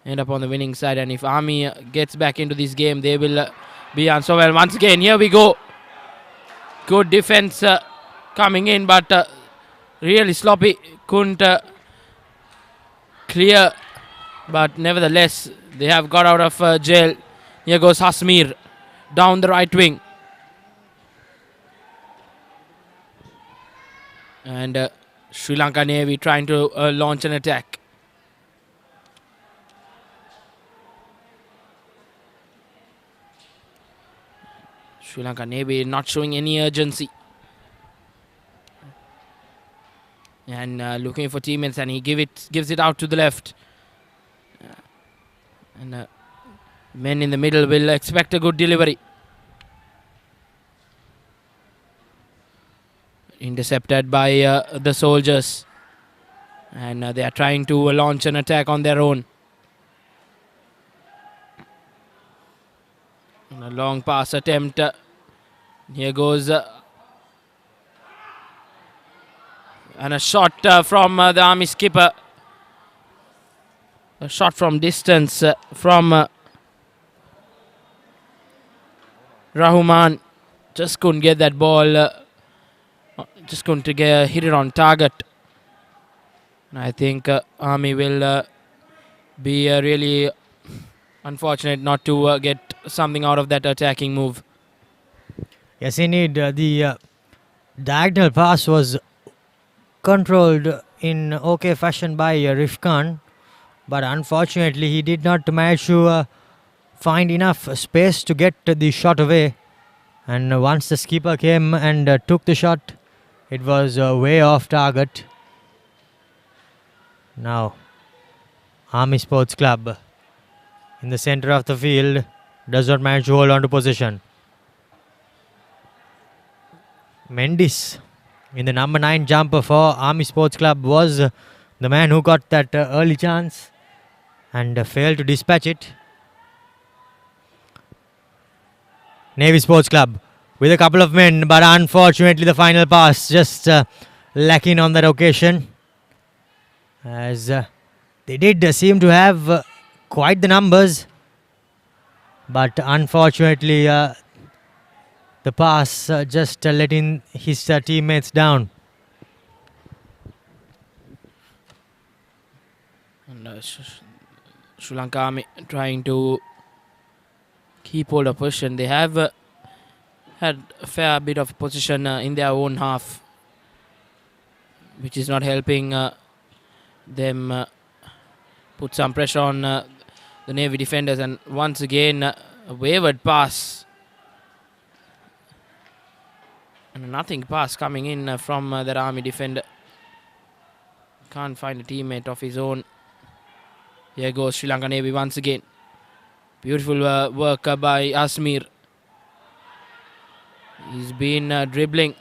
end up on the winning side? And if Army gets back into this game, they will be on. So well, once again, here we go. Good defense coming in, but really sloppy. Couldn't clear, but nevertheless, they have got out of jail. Here goes Hasmir down the right wing. And Sri Lanka Navy trying to launch an attack. Sri Lanka Navy not showing any urgency. And looking for teammates, and he gives it out to the left. And men in the middle will expect a good delivery. Intercepted by the soldiers, and they are trying to launch an attack on their own. And a long pass attempt. Here goes and a shot from the Army skipper. A shot from distance from Rahman. Just couldn't get that ball. Just going to hit it on target. And I think Army will be really unfortunate not to get something out of that attacking move. Yes, indeed. The diagonal pass was controlled in okay fashion by Rifkan, but unfortunately he did not manage to find enough space to get the shot away. And once the skipper came and took the shot, it was way off target. Now, Army Sports Club in the center of the field does not manage to hold on to possession. Mendis in the number 9 jumper for Army Sports Club was the man who got that early chance and failed to dispatch it. Navy Sports Club with a couple of men, but unfortunately the final pass just lacking on that occasion, as they did seem to have quite the numbers, but unfortunately the pass just letting his teammates down. And Sri Lanka Army trying to keep hold of possession. They have had a fair bit of position in their own half, which is not helping them put some pressure on the Navy defenders. And once again, a wayward pass. And a nothing pass coming in from that Army defender. Can't find a teammate of his own. Here goes Sri Lanka Navy once again. Beautiful work by Asmir. He's been dribbling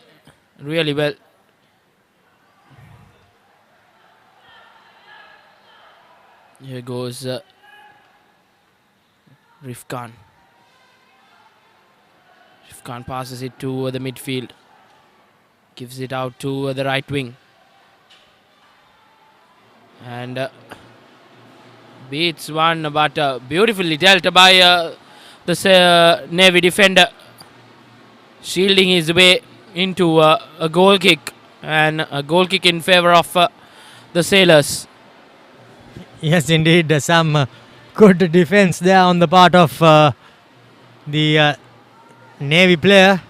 really well. Here goes Rifkan. Rifkan passes it to the midfield. Gives it out to the right wing. And beats one, but beautifully dealt by the Navy defender. shielding his way into a goal kick, and a goal kick in favor of the Sailors. Yes, indeed, some good defense there on the part of the Navy player.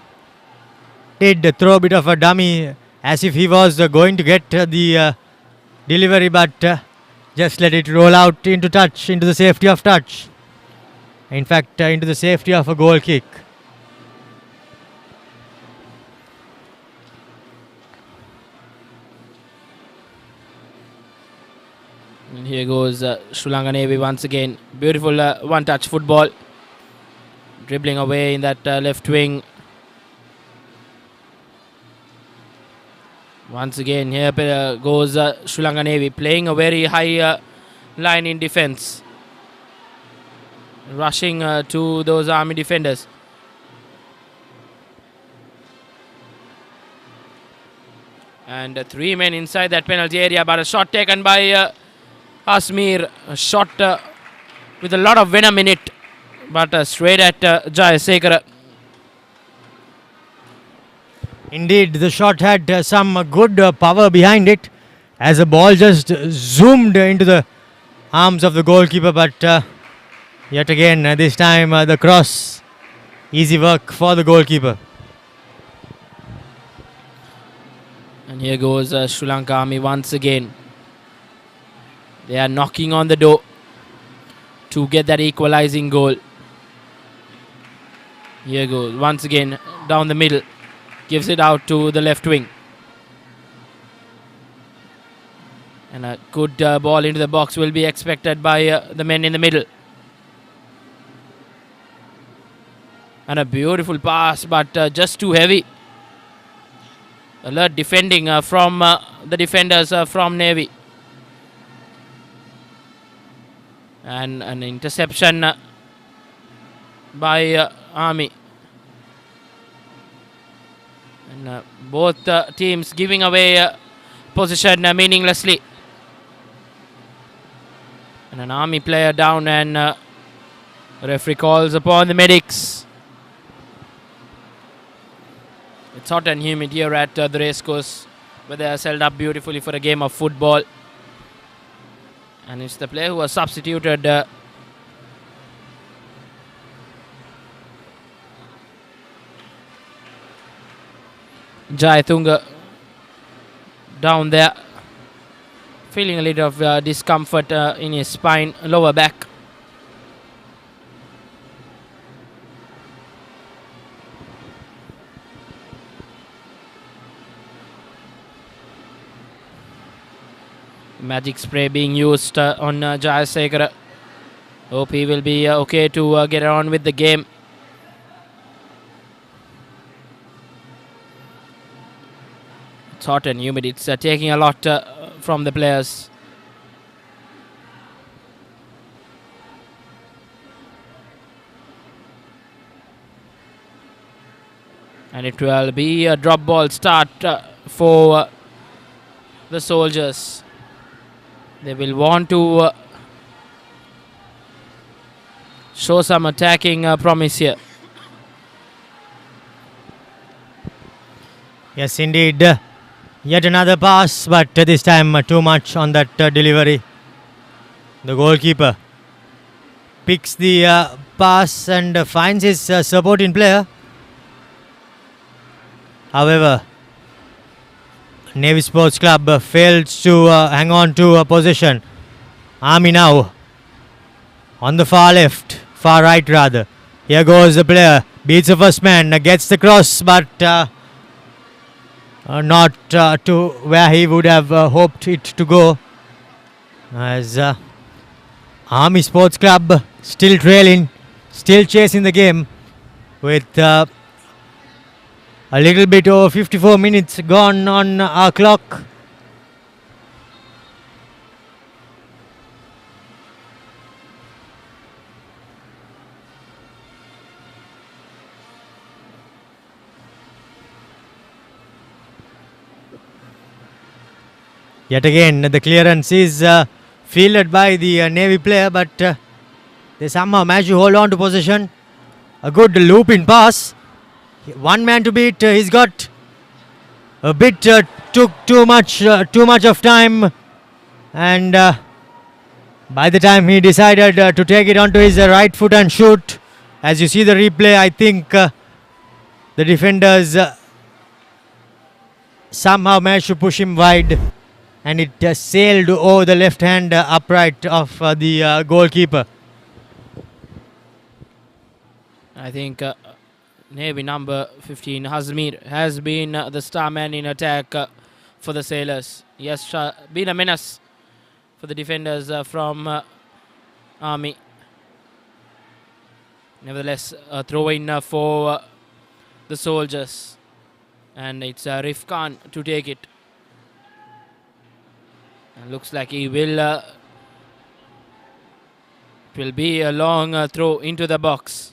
Did throw a bit of a dummy as if he was going to get the delivery, but just let it roll out into touch, into the safety of touch. In fact, into the safety of a goal kick. And here goes Sri Lanka Navy once again. Beautiful one-touch football. Dribbling away in that left wing. Once again, here goes Sri Lanka Navy, playing a very high line in defence. Rushing to those Army defenders. And 3 men inside that penalty area, but a shot taken by Asmir. A shot with a lot of venom in it, but straight at Jayasekara. Indeed, the shot had some good power behind it as the ball just zoomed into the arms of the goalkeeper, but yet again, this time the cross. Easy work for the goalkeeper. And here goes Sri Lanka Army once again. They are knocking on the door to get that equalizing goal. Here goes once again down the middle. Gives it out to the left wing. And a good ball into the box will be expected by the men in the middle. And a beautiful pass, but just too heavy. Alert defending from the defenders from Navy. And an interception by Army. And both teams giving away possession meaninglessly. And an Army player down, and referee calls upon the medics. It's hot and humid here at the Racecourse, where they are set up beautifully for a game of football. And it's the player who was substituted Jayatunga down there, feeling a little of discomfort in his spine, lower back. Magic spray being used on Jayasekara. Hope he will be okay to get on with the game. It's hot and humid. It's taking a lot from the players. And it will be a drop ball start for the soldiers. They will want to show some attacking promise here. Yes, indeed. Yet another pass, but this time too much on that delivery. The goalkeeper picks the pass and finds his supporting player. However, Navy Sports Club fails to hang on to a possession. Army now on the far left, far right rather. Here goes the player, beats the first man, gets the cross, but not to where he would have hoped it to go. As Army Sports Club still trailing, still chasing the game with a little bit over 54 minutes gone on our clock. Yet again, the clearance is fielded by the Navy player, but they somehow manage to hold on to possession. A good looping pass. One man to beat. He's got a bit took too much of time, and by the time he decided to take it onto his right foot and shoot, as you see the replay, I think the defenders somehow managed to push him wide, and it sailed over the left hand upright of the goalkeeper. I think Navy number 15 Hazmir has been the star man in attack for the Sailors. He has been a menace for the defenders from Army. Nevertheless, a throw-in for the Soldiers, and it's Rif Khan to take it. And looks like he will. It will be a long throw into the box.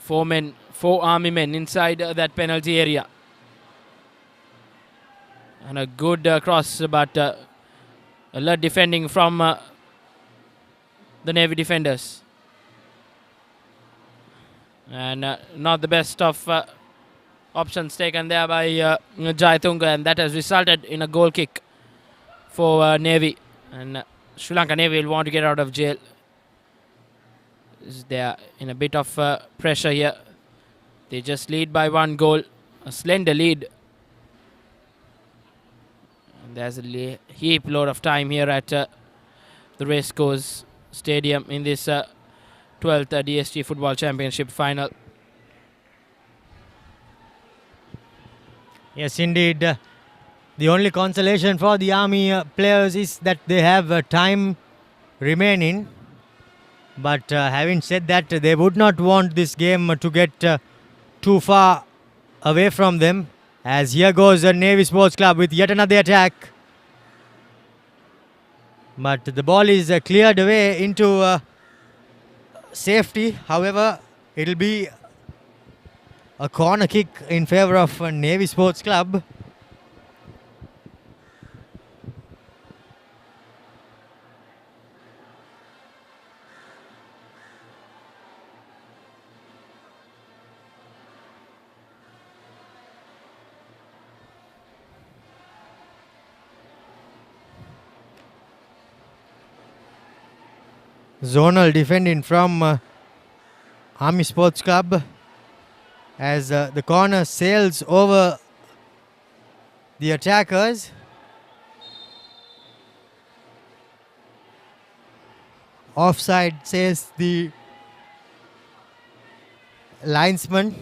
4 Army men inside that penalty area. And a good cross, but alert defending from the Navy defenders. And not the best of options taken there by Jayatunga, and that has resulted in a goal kick for Navy. And Sri Lanka Navy will want to get out of jail. They are in a bit of pressure here. They just lead by 1 goal, a slender lead. And there's a heap load of time here at the Racecourse Stadium in this 12th DST Football Championship final. Yes, indeed. The only consolation for the Army players is that they have time remaining. But having said that, they would not want this game to get too far away from them. As here goes the Navy Sports Club with yet another attack. But the ball is cleared away into safety. However, it will be a corner kick in favor of Navy Sports Club. Zonal defending from Army Sports Club as the corner sails over the attackers. Offside, says the linesman.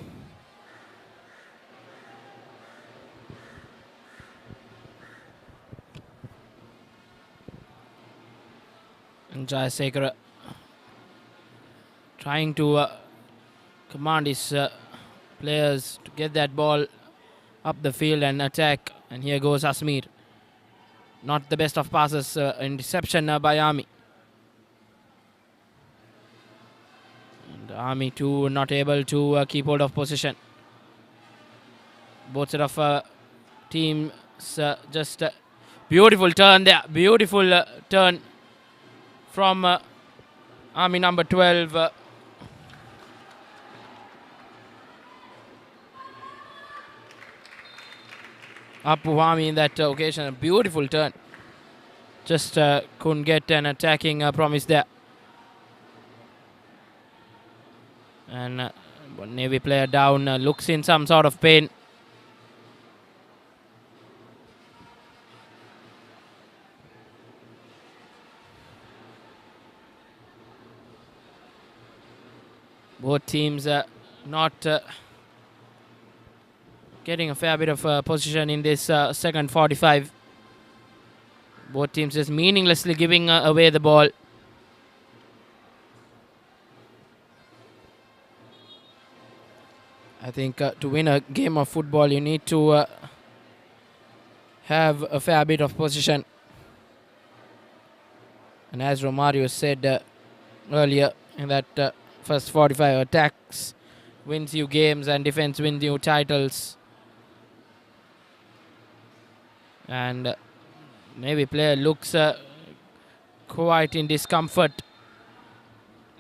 And Jayasekara trying to command his players to get that ball up the field and attack. And here goes Asmir. Not the best of passes, interception by Army. And Army too not able to keep hold of possession. Both set of teams just beautiful turn there. Beautiful turn from Army number 12. Apu Army in that occasion, a beautiful turn. Just couldn't get an attacking promise there. And one Navy player down, looks in some sort of pain. Both teams not getting a fair bit of position in this second 45. Both teams just meaninglessly giving away the ball. I think to win a game of football, you need to have a fair bit of position. And as Romario said earlier, in that first 45, attacks wins you games and defense wins you titles. And Navy player looks quite in discomfort,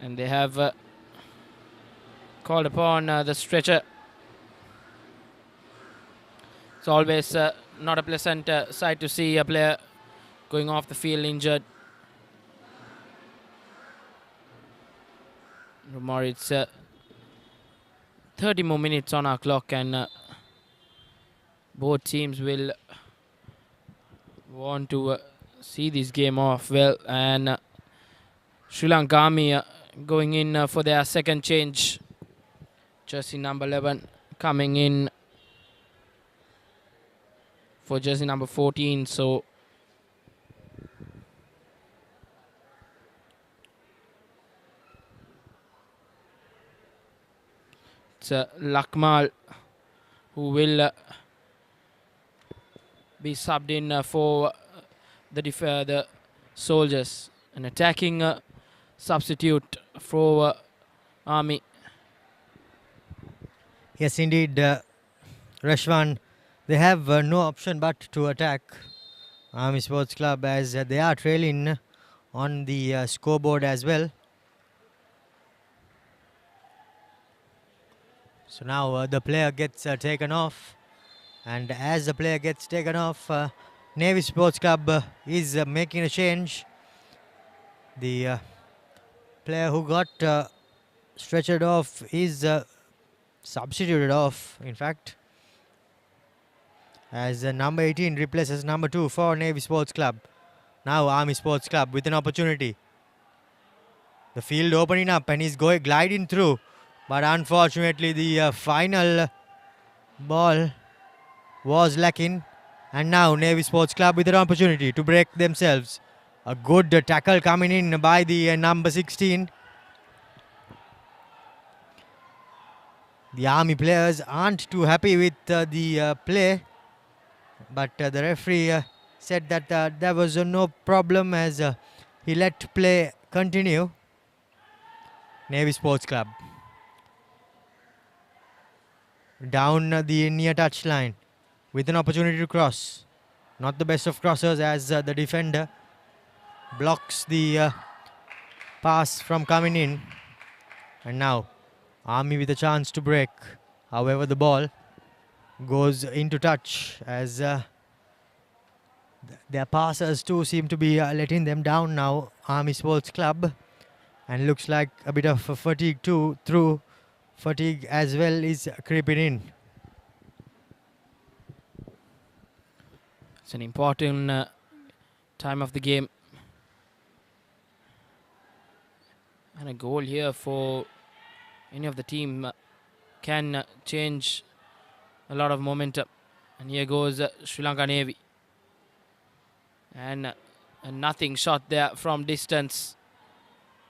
and they have called upon the stretcher. It's always not a pleasant sight to see a player going off the field injured. More, it's 30 more minutes on our clock, and both teams will want to see this game off well. And Sri Lanka Army going in for their second change. Jersey number 11 coming in for jersey number 14. So it's Lakmal who will be subbed in for the soldiers. An attacking substitute for Army. Yes, indeed, Rashwan. They have no option but to attack Army Sports Club, as they are trailing on the scoreboard as well. So now the player gets taken off, and as the player gets taken off, Navy Sports Club is making a change. The player who got stretchered off is substituted off, in fact, as number 18 replaces number 2 for Navy Sports Club. Now Army Sports Club with an opportunity. The field opening up, and he's gliding through, but unfortunately the final ball was lacking, and now Navy Sports Club with an opportunity to break themselves. A good tackle coming in by the number 16. The Army players aren't too happy with the play, but the referee said that there was no problem, as he let play continue. Navy Sports Club down the near touch line with an opportunity to cross. Not the best of crossers, as the defender blocks the pass from coming in. And now Army with a chance to break. However, the ball goes into touch, as their passers too seem to be letting them down now, Army Sports Club. And looks like a bit of fatigue too, through fatigue as well is creeping in. It's an important time of the game. And a goal here for any of the team can change a lot of momentum. And here goes Sri Lanka Navy. And a nothing shot there from distance.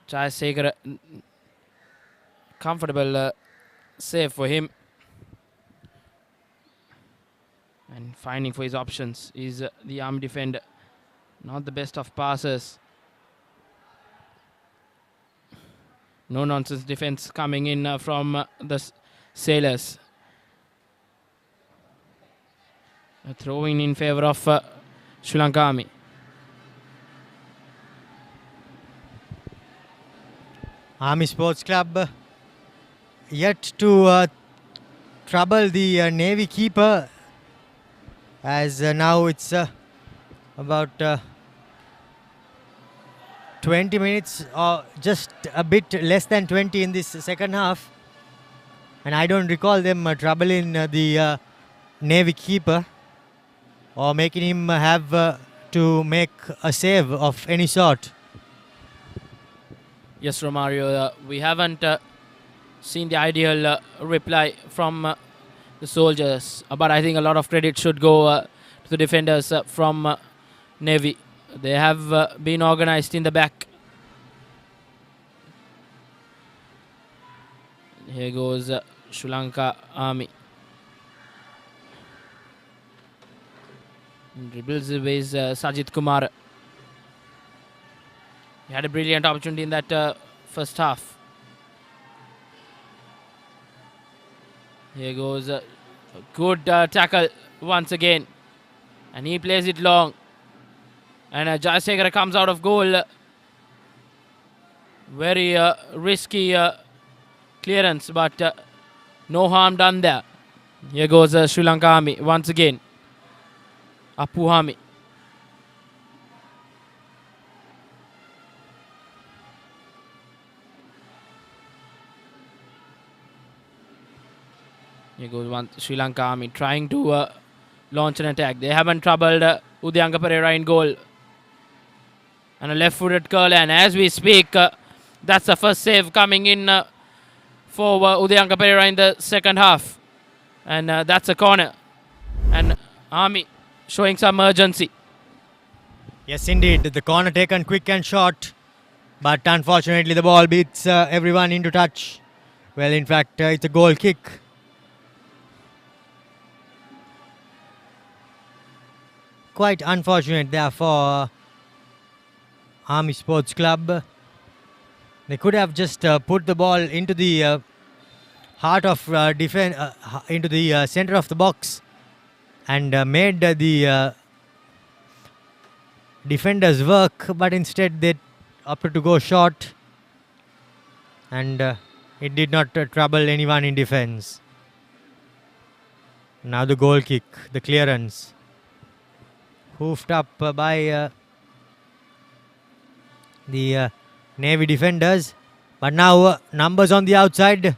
Jayasekara, comfortable save for him. And finding for his options is the Army defender. Not the best of passes. No nonsense defense coming in from the Sailors. Throwing in favor of Sri Lanka Army. Army Sports Club yet to trouble the Navy keeper, as now it's about 20 minutes, or just a bit less than 20 in this second half, and I don't recall them troubling the Navy keeper or making him have to make a save of any sort. Yes, Romario, we haven't seen the ideal reply from the soldiers, but I think a lot of credit should go to the defenders from Navy. They have been organized in the back. Here goes Sri Lanka Army. Dribbles with Sajid Kumar. He had a brilliant opportunity in that first half. Here goes a good tackle once again. And he plays it long. And Jayasekara comes out of goal. Very risky clearance, but no harm done there. Here goes Sri Lanka Army once again. Apu Hami. Here goes one Sri Lanka Army trying to launch an attack. They haven't troubled Udyanka Pereira in goal. And a left-footed curl, and as we speak, that's the first save coming in for Udyanka Pereira in the second half. And that's a corner. And Army showing some urgency. Yes, indeed. The corner taken quick and short. But unfortunately, the ball beats everyone into touch. Well, in fact, it's a goal kick. Quite unfortunate there for Army Sports Club. They could have just put the ball into the heart of defense, into the center of the box, and made the defenders work. But instead, they opted to go short, and it did not trouble anyone in defense. Now the goal kick, the clearance, hoofed up by the Navy defenders, but now numbers on the outside,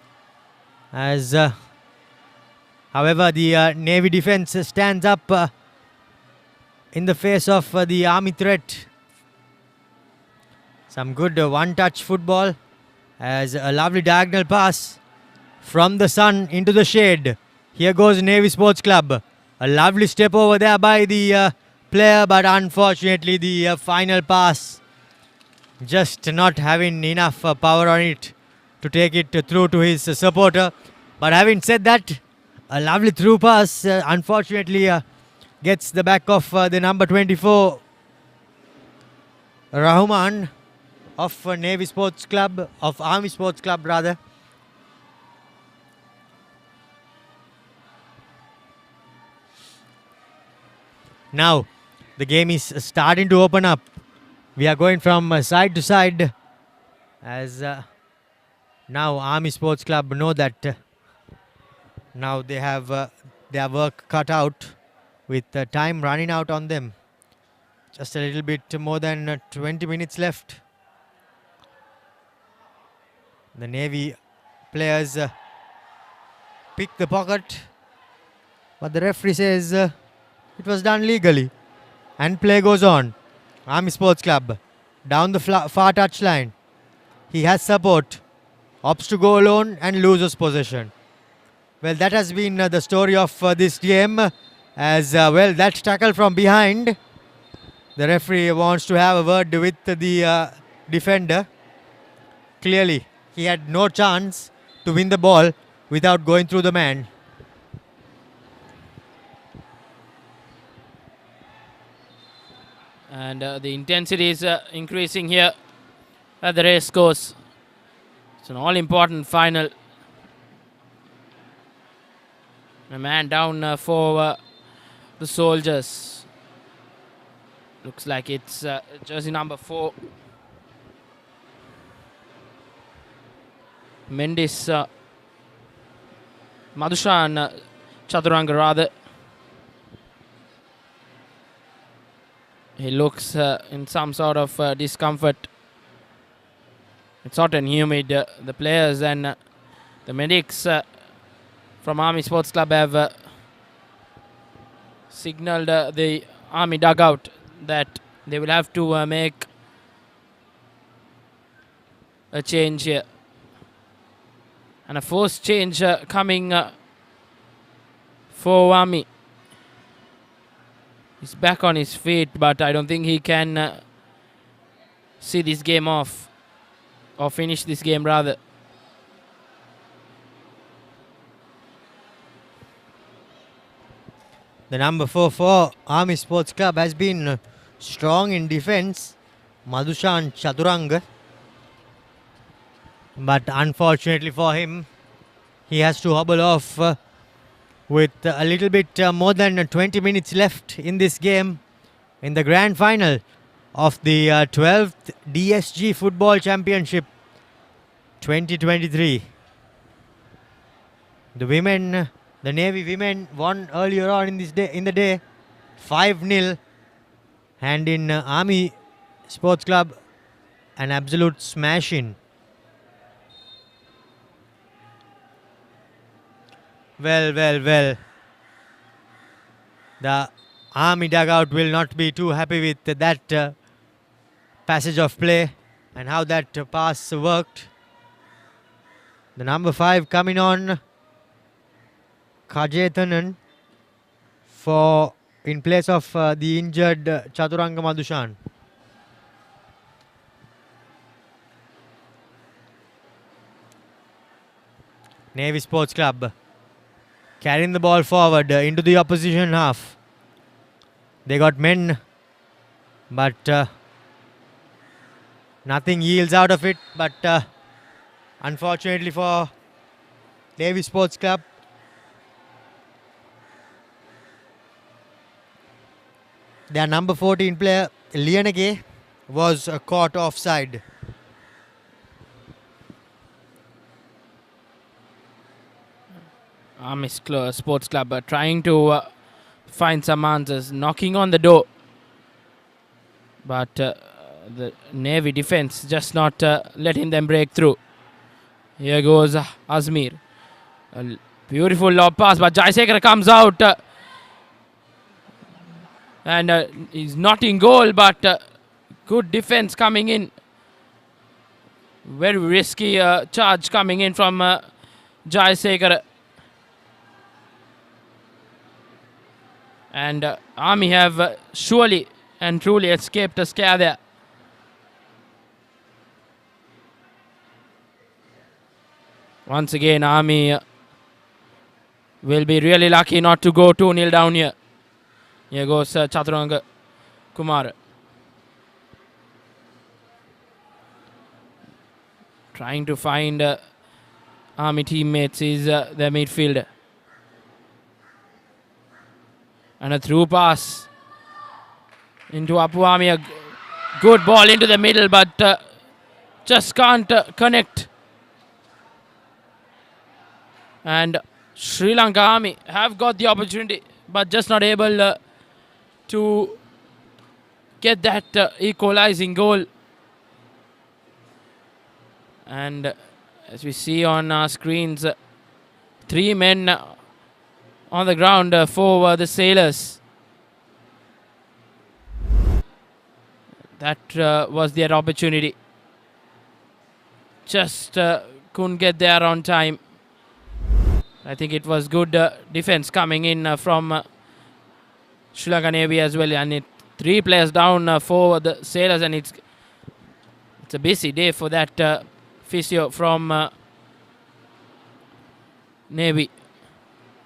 as however the Navy defense stands up in the face of the Army threat. Some good one-touch football, as a lovely diagonal pass from the sun into the shade. Here goes Navy Sports Club. A lovely step over there by the player, but unfortunately the final pass just not having enough power on it to take it through to his supporter. But having said that, a lovely through pass unfortunately gets the back of the number 24 Rahman of Navy Sports Club, of Army Sports Club rather. Now the game is starting to open up. We are going from side to side, as now Army Sports Club know that now they have their work cut out, with time running out on them. Just a little bit more than 20 minutes left. The Navy players pick the pocket, but the referee says it was done legally, and play goes on. Army Sports Club down the far touchline. He has support, opts to go alone and loses possession. Well, that has been the story of this game, as well, that tackle from behind. The referee wants to have a word with the defender. Clearly, he had no chance to win the ball without going through the man. And the intensity is increasing here at the Racecourse. It's an all-important final. A man down for the soldiers. Looks like it's jersey number 4. Mendis Madhushan Chaturanga rather. He looks in some sort of discomfort. It's hot and humid. The players and the medics from Army Sports Club have signalled the Army dugout that they will have to make a change here. And a forced change coming for Army. He's back on his feet, but I don't think he can see this game off, or finish this game rather. The number 4 for Army Sports Club has been strong in defense, Madhushan Chaturanga. But unfortunately for him, he has to hobble off with a little bit more than 20 minutes left in this game, in the grand final of the 12th DSG Football Championship 2023. The women, the Navy women won earlier on in the day 5-0, and in Army Sports Club an absolute smashing. Well. The Army dugout will not be too happy with that passage of play and how that pass worked. The number 5 coming on, Kajetanan, in place of the injured Chaturanga Madhushan. Navy Sports Club carrying the ball forward into the opposition half. They got men, but nothing yields out of it. But unfortunately for Navy Sports Club, their number 14 player, Lianage, was caught offside. Army Sports Club trying to find some answers, knocking on the door. But the Navy defense just not letting them break through. Here goes Azmir. A beautiful lob pass, but Jaisekara comes out. And he's not in goal, but good defense coming in. Very risky charge coming in from Jaisekara. And Army have surely and truly escaped a scare there. Once again, Army will be really lucky not to go 2-0 down here. Here goes Chaturanga Kumar. Trying to find Army teammates is their midfielder. And a through pass into Apuami. A good ball into the middle, but just can't connect. And Sri Lanka Army have got the opportunity, but just not able to get that equalizing goal. And as we see on our screens, 3 men on the ground for the Sailors. That was their opportunity. Just couldn't get there on time. I think it was good defense coming in from Sri Lanka Navy as well. And 3 players down for the Sailors, and it's a busy day for that physio from Navy.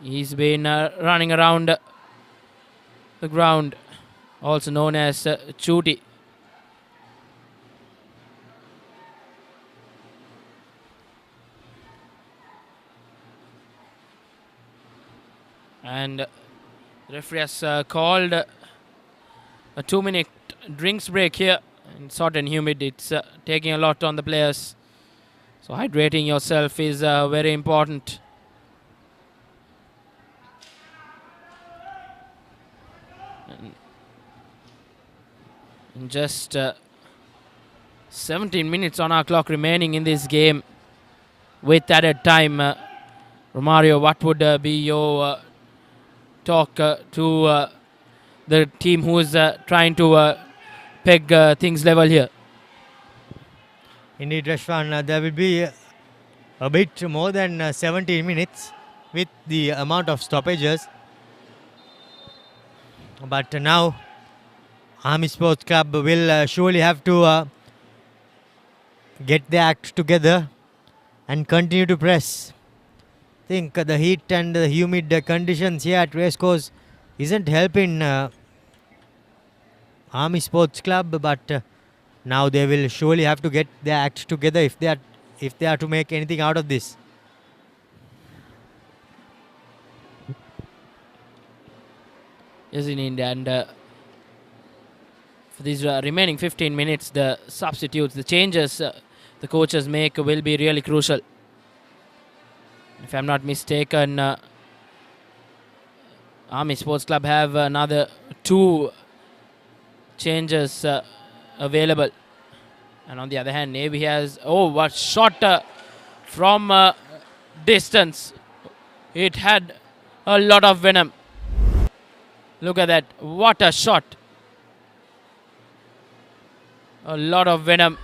He's been running around the ground, also known as Chuti. And the referee has called a 2-minute drinks break here. It's hot and humid. It's taking a lot on the players. So hydrating yourself is very important. And just 17 minutes on our clock remaining in this game with added time. Romario, what would be your talk to the team who is trying to peg things level here? Indeed, Rashwan, there will be a bit more than 17 minutes with the amount of stoppages. But now Army Sports Club will surely have to get their act together and continue to press. I think the heat and the humid conditions here at Racecourse isn't helping Army Sports Club, but now they will surely have to get their act together if they are to make anything out of this. Yes, indeed. And for these remaining 15 minutes, the substitutes, the changes the coaches make will be really crucial. If I'm not mistaken, Army Sports Club have another 2 changes available. And on the other hand, Navy has, what shot from distance. It had a lot of venom. Look at that. What a shot. A lot of venom.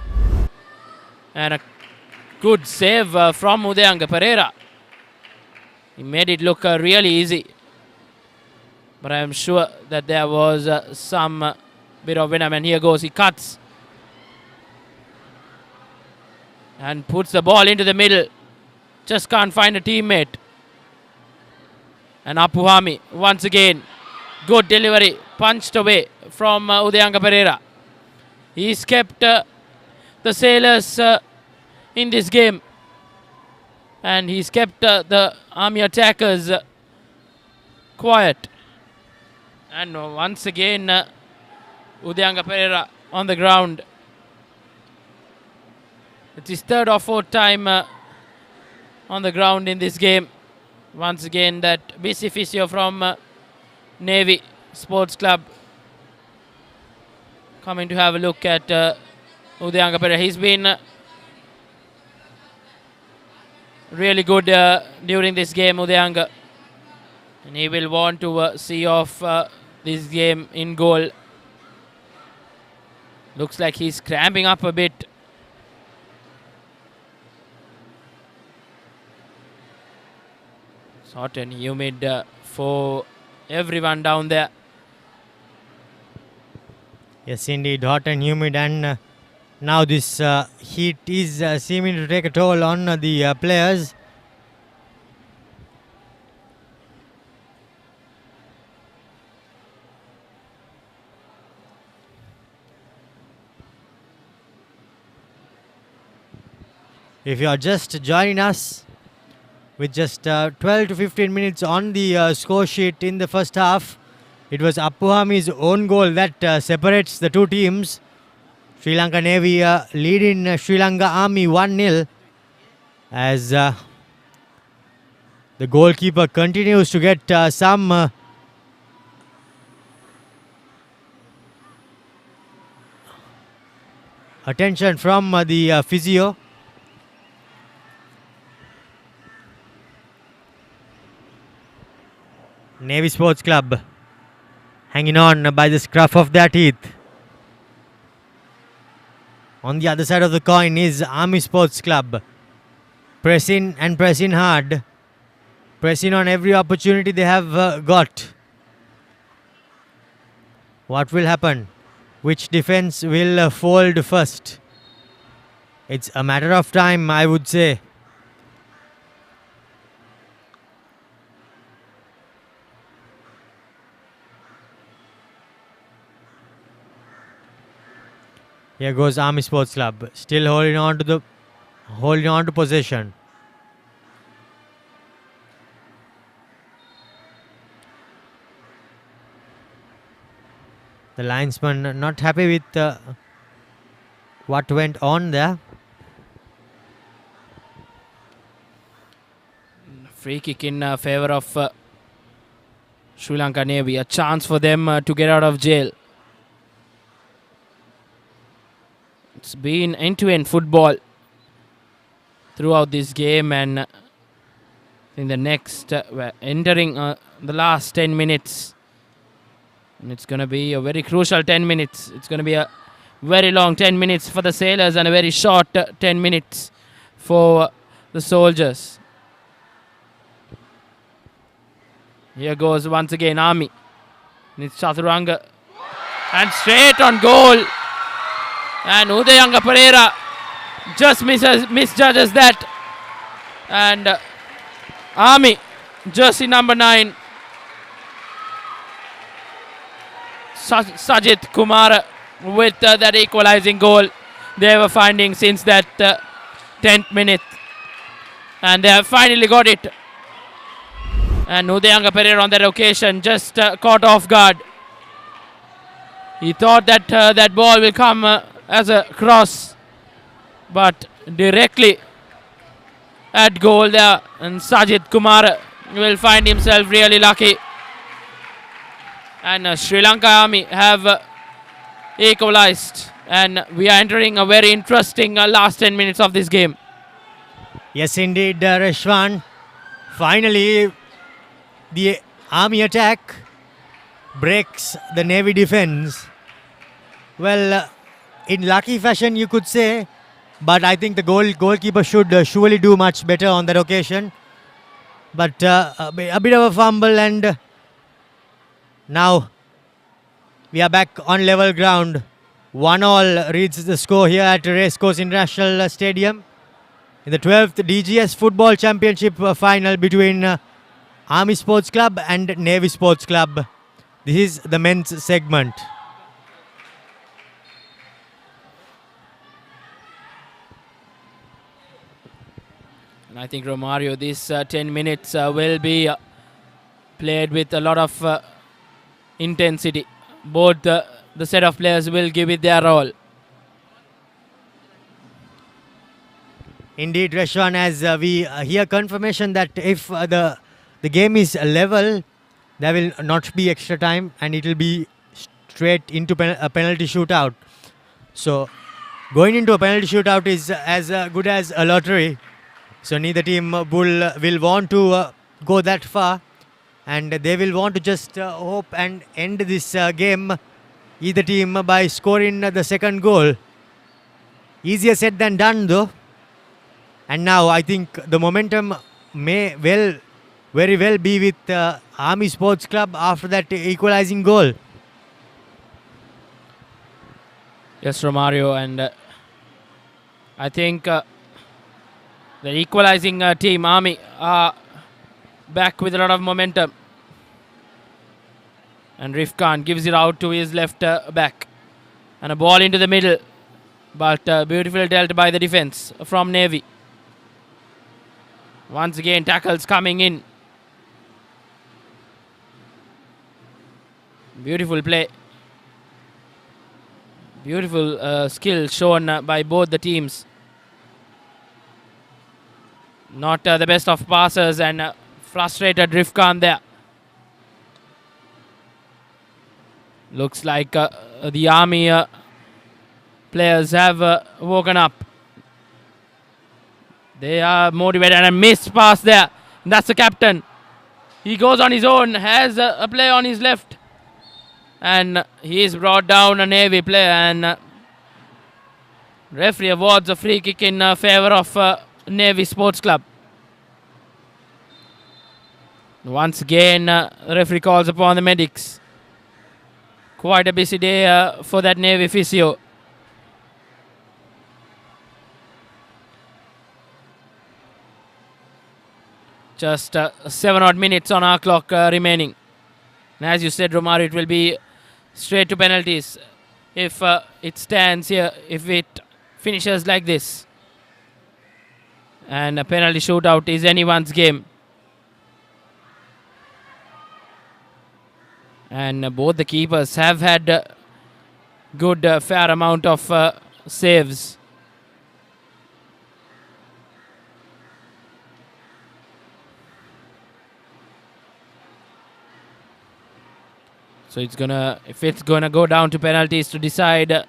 And a good save from Udayanga Pereira. He made it look really easy. But I am sure that there was some bit of venom. And here goes. He cuts. And puts the ball into the middle. Just can't find a teammate. And Apuhami once again. Good delivery. Punched away from Udayanga Pereira. He's kept the Sailors in this game. And he's kept the Army attackers quiet. And once again, Udayanga Pereira on the ground. It's his 3rd or 4th time on the ground in this game. Once again, that busy physio from Navy Sports Club coming to have a look at Udayanga Pereira. He's been really good during this game, Udayanga. And he will want to see off this game in goal. Looks like he's cramping up a bit. It's hot and humid for everyone down there. Yes, indeed, hot and humid, and now this heat is seeming to take a toll on the players. If you are just joining us, with just 12 to 15 minutes on the score sheet in the first half, it was Apuhami's own goal that separates the two teams. Sri Lanka Navy leading Sri Lanka Army 1-0 as the goalkeeper continues to get some attention from the physio. Navy Sports Club hanging on by the scruff of their teeth. On the other side of the coin is Army Sports Club. Pressing and pressing hard. Pressing on every opportunity they have got. What will happen? Which defense will fold first? It's a matter of time, I would say. Here goes Army Sports Club, still holding on to possession. The linesman not happy with what went on there. Free kick in favor of Sri Lanka Navy. A chance for them to get out of jail. It's been end-to-end football throughout this game, and in the next, we're entering the last 10 minutes. And it's going to be a very crucial 10 minutes. It's going to be a very long 10 minutes for the Sailors and a very short 10 minutes for the soldiers. Here goes once again Army. And it's Chaturanga. And straight on goal. And Udayanga Pereira just misjudges that. And Army, jersey number 9, Sajit Kumar with that equalizing goal they were finding since that 10th minute. And they have finally got it. And Udayanga Pereira on that occasion just caught off guard. He thought that that ball will come as a cross, but directly at goal there, and Sajid Kumar will find himself really lucky. And Sri Lanka Army have equalized, and we are entering a very interesting last 10 minutes of this game. Yes, indeed, Reshwan. Finally, the Army attack breaks the Navy defense. Well, in lucky fashion, you could say, but I think the goalkeeper should surely do much better on that occasion. But a bit of a fumble, and now we are back on level ground. 1-1 reads the score here at Racecourse International Stadium in the 12th DGS Football Championship final between Army Sports Club and Navy Sports Club. This is the men's segment. And I think, Romario, this 10 minutes will be played with a lot of intensity. Both the set of players will give it their all. Indeed, Reshwan, as we hear confirmation that if the game is level, there will not be extra time and it will be straight into a penalty shootout. So going into a penalty shootout is as good as a lottery. So neither team will want to go that far, and they will want to just hope and end this game, either team, by scoring the second goal. Easier said than done though. And now I think the momentum may very well be with Army Sports Club after that equalizing goal. Yes, Romario, and I think the equalizing team, Army, are back with a lot of momentum. And Rifkan gives it out to his left back. And a ball into the middle. But beautifully dealt by the defense from Navy. Once again, tackles coming in. Beautiful play. Beautiful skill shown by both the teams. Not the best of passers, and frustrated Rifkan there. Looks like the Army players have woken up. They are motivated, and a missed pass there. That's the captain. He goes on his own, has a player on his left. And he is brought down, a Navy player, and referee awards a free kick in favor of Navy Sports Club. Once again, referee calls upon the medics. Quite a busy day for that Navy physio. Just 7 odd minutes on our clock remaining. And as you said, Romario, it will be straight to penalties if it stands here, if it finishes like this. And a penalty shootout is anyone's game. And both the keepers have had good fair amount of saves. So if it's gonna go down to penalties to decide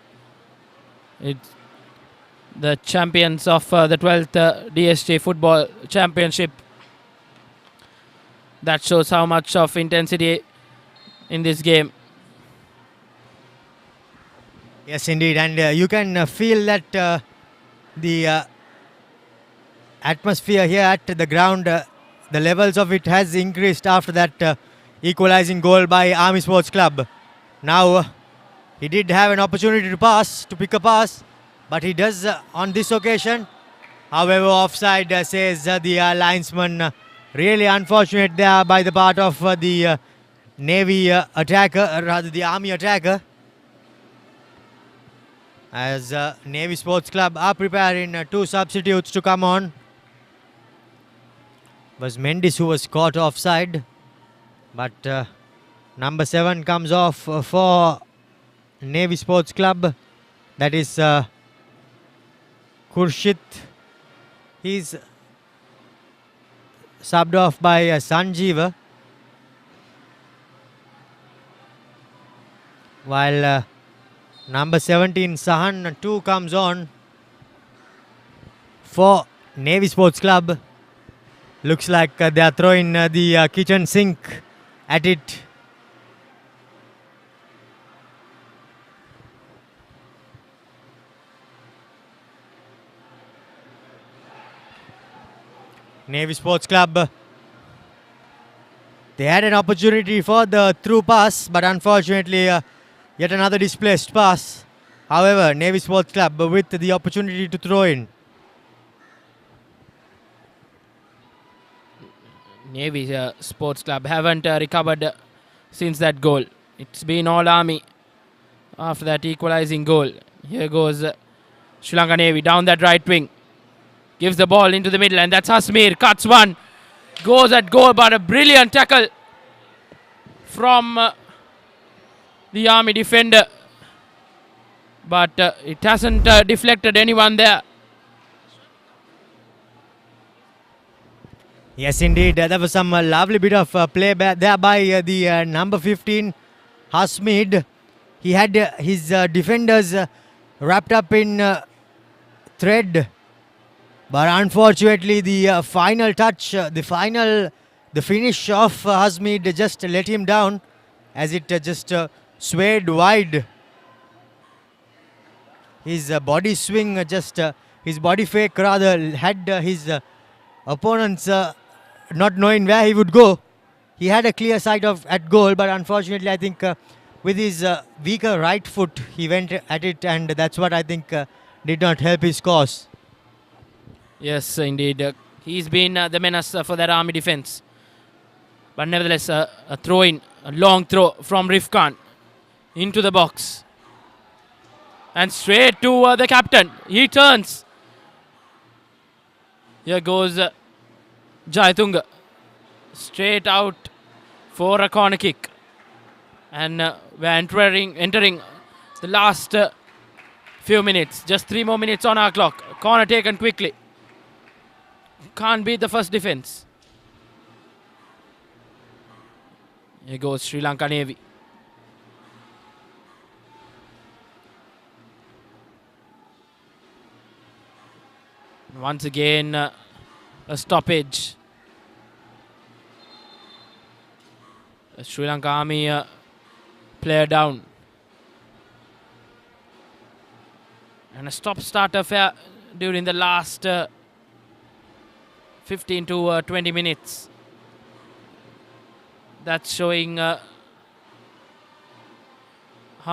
the champions of the 12th DSJ Football Championship. That shows how much of intensity in this game. Yes, indeed, and you can feel that the atmosphere here at the ground, the levels of it has increased after that equalizing goal by Army Sports Club. Now he did have an opportunity to pick a pass, but he does on this occasion. However, offside says the linesman. Really unfortunate there by the part of the Navy attacker, rather the Army attacker. As Navy Sports Club are preparing 2 substitutes to come on. It was Mendes who was caught offside, but number 7 comes off for Navy Sports Club. That is Khurshid. He's subbed off by Sanjeeva. While number 17 Sahan 2 comes on for Navy Sports Club. Looks like they are throwing the kitchen sink at it. Navy Sports Club, they had an opportunity for the through pass, but unfortunately yet another displaced pass. However, Navy Sports Club with the opportunity to throw in. Navy Sports Club haven't recovered since that goal. It's been all Army after that equalizing goal. Here goes Sri Lanka Navy down that right wing. Gives the ball into the middle, and that's Hasmir. Cuts one. Goes at goal, but a brilliant tackle from the Army defender. But it hasn't deflected anyone there. Yes, indeed. There was some lovely bit of play there by the number 15, Hasmid. He had his defenders wrapped up in thread. But unfortunately, the final touch, the finish of Hasmid just let him down as it just swayed wide. His body swing, his body fake rather, had his opponents not knowing where he would go. He had a clear sight at goal, but unfortunately, I think with his weaker right foot, he went at it, and that's what I think did not help his cause. Yes, indeed. He's been the menace for that Army defense. But nevertheless, a throw-in, a long throw from Rifkan into the box. And straight to the captain. He turns. Here goes Jayatunga. Straight out for a corner kick. And we're entering the last few minutes. Just 3 more minutes on our clock. Corner taken quickly. Can't beat the first defense. Here goes Sri Lanka Navy. Once again, a stoppage. A Sri Lanka Army player down. And a stop-start affair during the last 15 to 20 minutes. That's showing how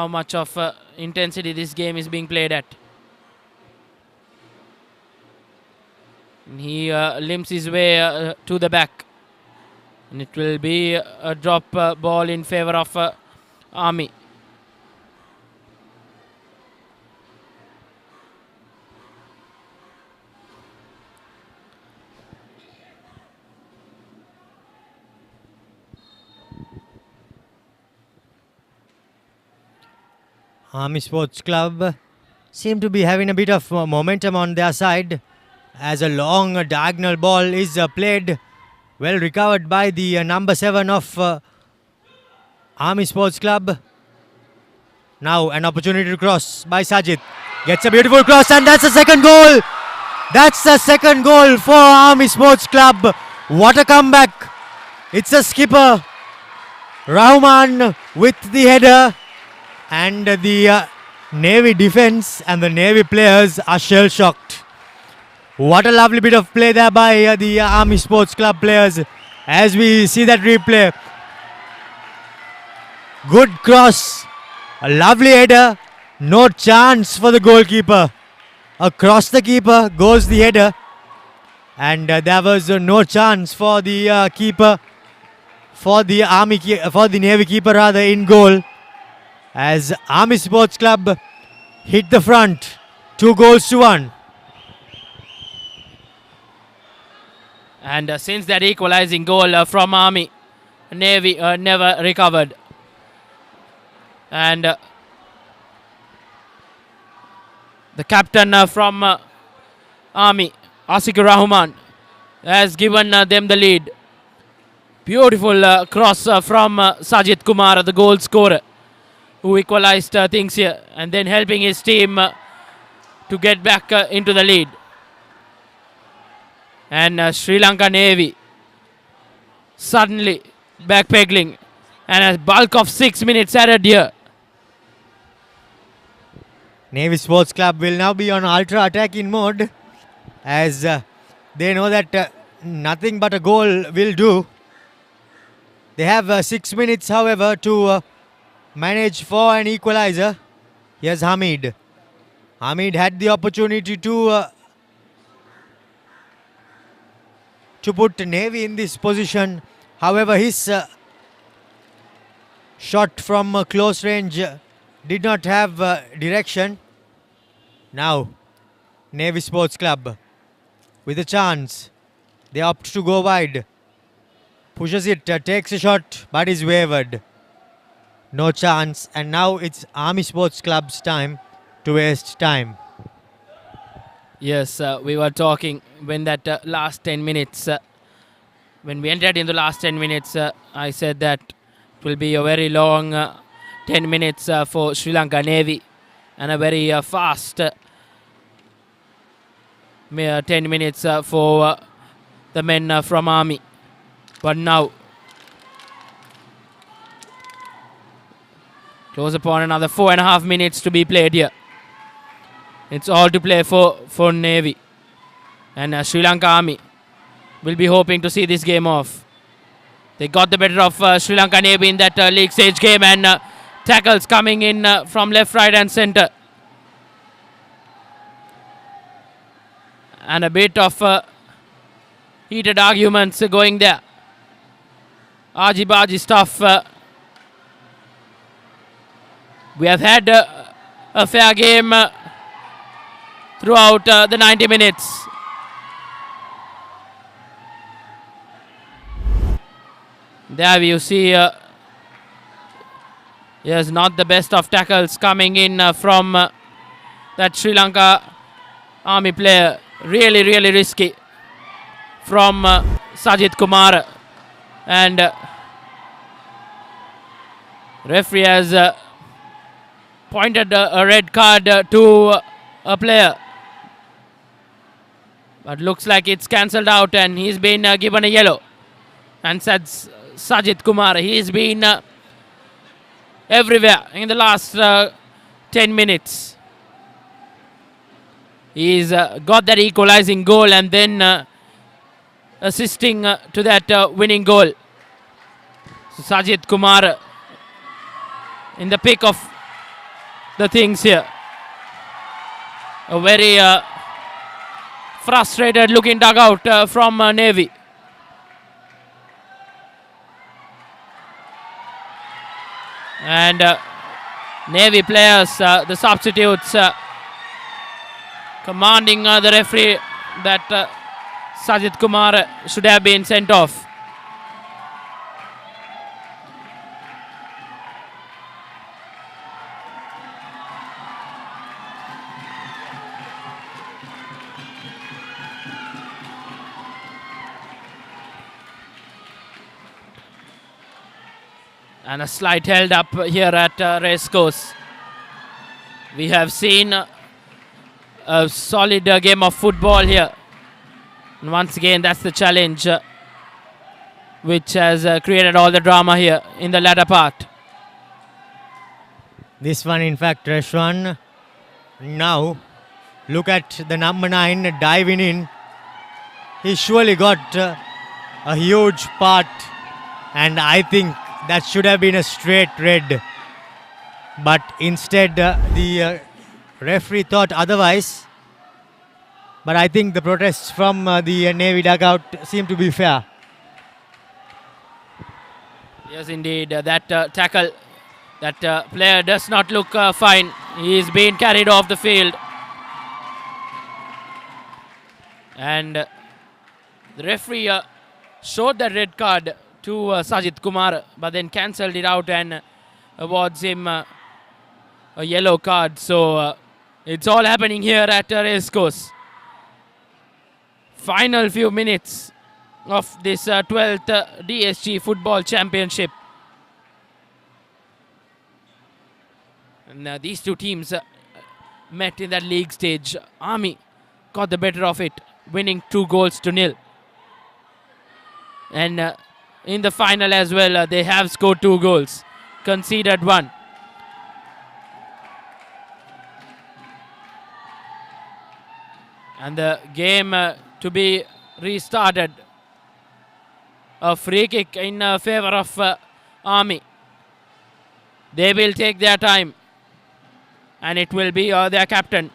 much of intensity this game is being played at. And he limps his way to the back. And it will be a drop ball in favor of Army. Army Sports Club seem to be having a bit of momentum on their side as a long diagonal ball is played, well recovered by the number 7 of Army Sports Club. Now an opportunity to cross by Sajid. Gets a beautiful cross, and that's the second goal. That's the second goal for Army Sports Club. What a comeback. It's a skipper, Rahman, with the header. And the Navy defense and the Navy players are shell-shocked. What a lovely bit of play there by the Army Sports Club players as we see that replay. Good cross, a lovely header, no chance for the goalkeeper. Across the keeper goes the header, and there was no chance for the keeper, for the Navy keeper rather, in goal. As Army Sports Club hit the front, 2-1. And since that equalizing goal from Army, Navy never recovered. And the captain from Army, Asikur Rahman, has given them the lead. Beautiful cross from Sajid Kumar, the goal scorer, who equalized things here and then helping his team to get back into the lead. And Sri Lanka Navy suddenly backpedaling, and a bulk of 6 minutes added here. Navy Sports Club will now be on ultra attacking mode, as they know that nothing but a goal will do. They have 6 minutes, however, to manage for an equalizer. Here's Hamid. Hamid had the opportunity to put Navy in this position. However, his shot from close range did not have direction. Now, Navy Sports Club with a chance. They opt to go wide. Pushes it, takes a shot, but is wavered. No chance. And now it's Army Sports Club's time to waste time. Yes, we were talking when that last 10 minutes, when we entered in the last 10 minutes, I said that it will be a very long 10 minutes for Sri Lanka Navy and a very fast 10 minutes for the men from Army. But now, close upon another 4.5 minutes to be played here. It's all to play for Navy. And Sri Lanka Army will be hoping to see this game off. They got the better of Sri Lanka Navy in that league stage game, and tackles coming in from left, right and centre. And a bit of heated arguments going there. Argy-bargy stuff. We have had a fair game throughout the 90 minutes. There you see, yes, not the best of tackles coming in from that Sri Lanka Army player. Really, really risky from Sajid Kumar. And referee has pointed a red card to a player. But looks like it's cancelled out and he's been given a yellow. And said Sajid Kumar, he's been everywhere in the last 10 minutes. He's got that equalizing goal and then assisting to that winning goal. So Sajid Kumar in the pick of the things here. A very frustrated looking dugout from Navy. And Navy players, the substitutes, commanding the referee that Sajid Kumar should have been sent off. And a slight held up here at Racecourse. We have seen a solid game of football here. And once again, that's the challenge which has created all the drama here in the latter part. This one, in fact, Reshwan. Now, look at the number 9 diving in. He surely got a huge part, and I think that should have been a straight red. But instead, the referee thought otherwise. But I think the protests from the Navy dugout seem to be fair. Yes, indeed. That tackle, that player does not look fine. He is being carried off the field. And the referee showed the red card to Sajid Kumar, but then cancelled it out and awards him a yellow card. So it's all happening here at Racecourse. final few minutes of this 12th DSG Football Championship. And these two teams met in that league stage. Army got the better of it, winning 2-0. And in the final as well, they have scored 2 goals, conceded 1. And the game to be restarted. A free kick in favor of Army. They will take their time. And it will be their captain,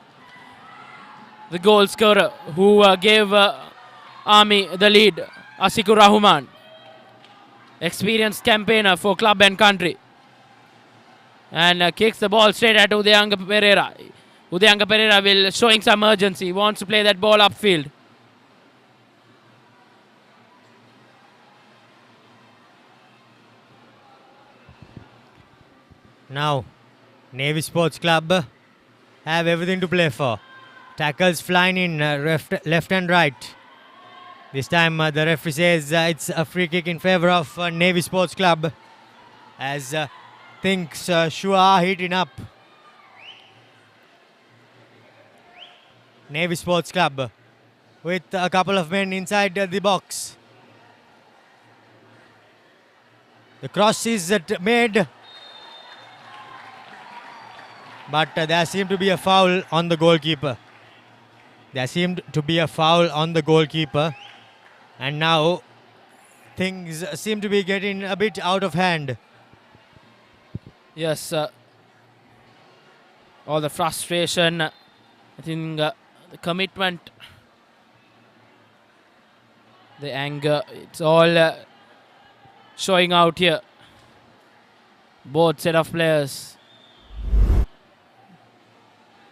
the goal scorer, who gave Army the lead, Asikur Rahman. Experienced campaigner for club and country. And kicks the ball straight at Udayanga Pereira. Udayanga Pereira will showing some urgency. He wants to play that ball upfield. Now, Navy Sports Club have everything to play for. Tackles flying in left and right. This time the referee says it's a free kick in favor of Navy Sports Club, as things sure are heating up. Navy Sports Club with a couple of men inside the box. The cross is made, but there seemed to be a foul on the goalkeeper. And now things seem to be getting a bit out of hand. Yes, all the frustration, I think the commitment, the anger, it's all showing out here. Both set of players.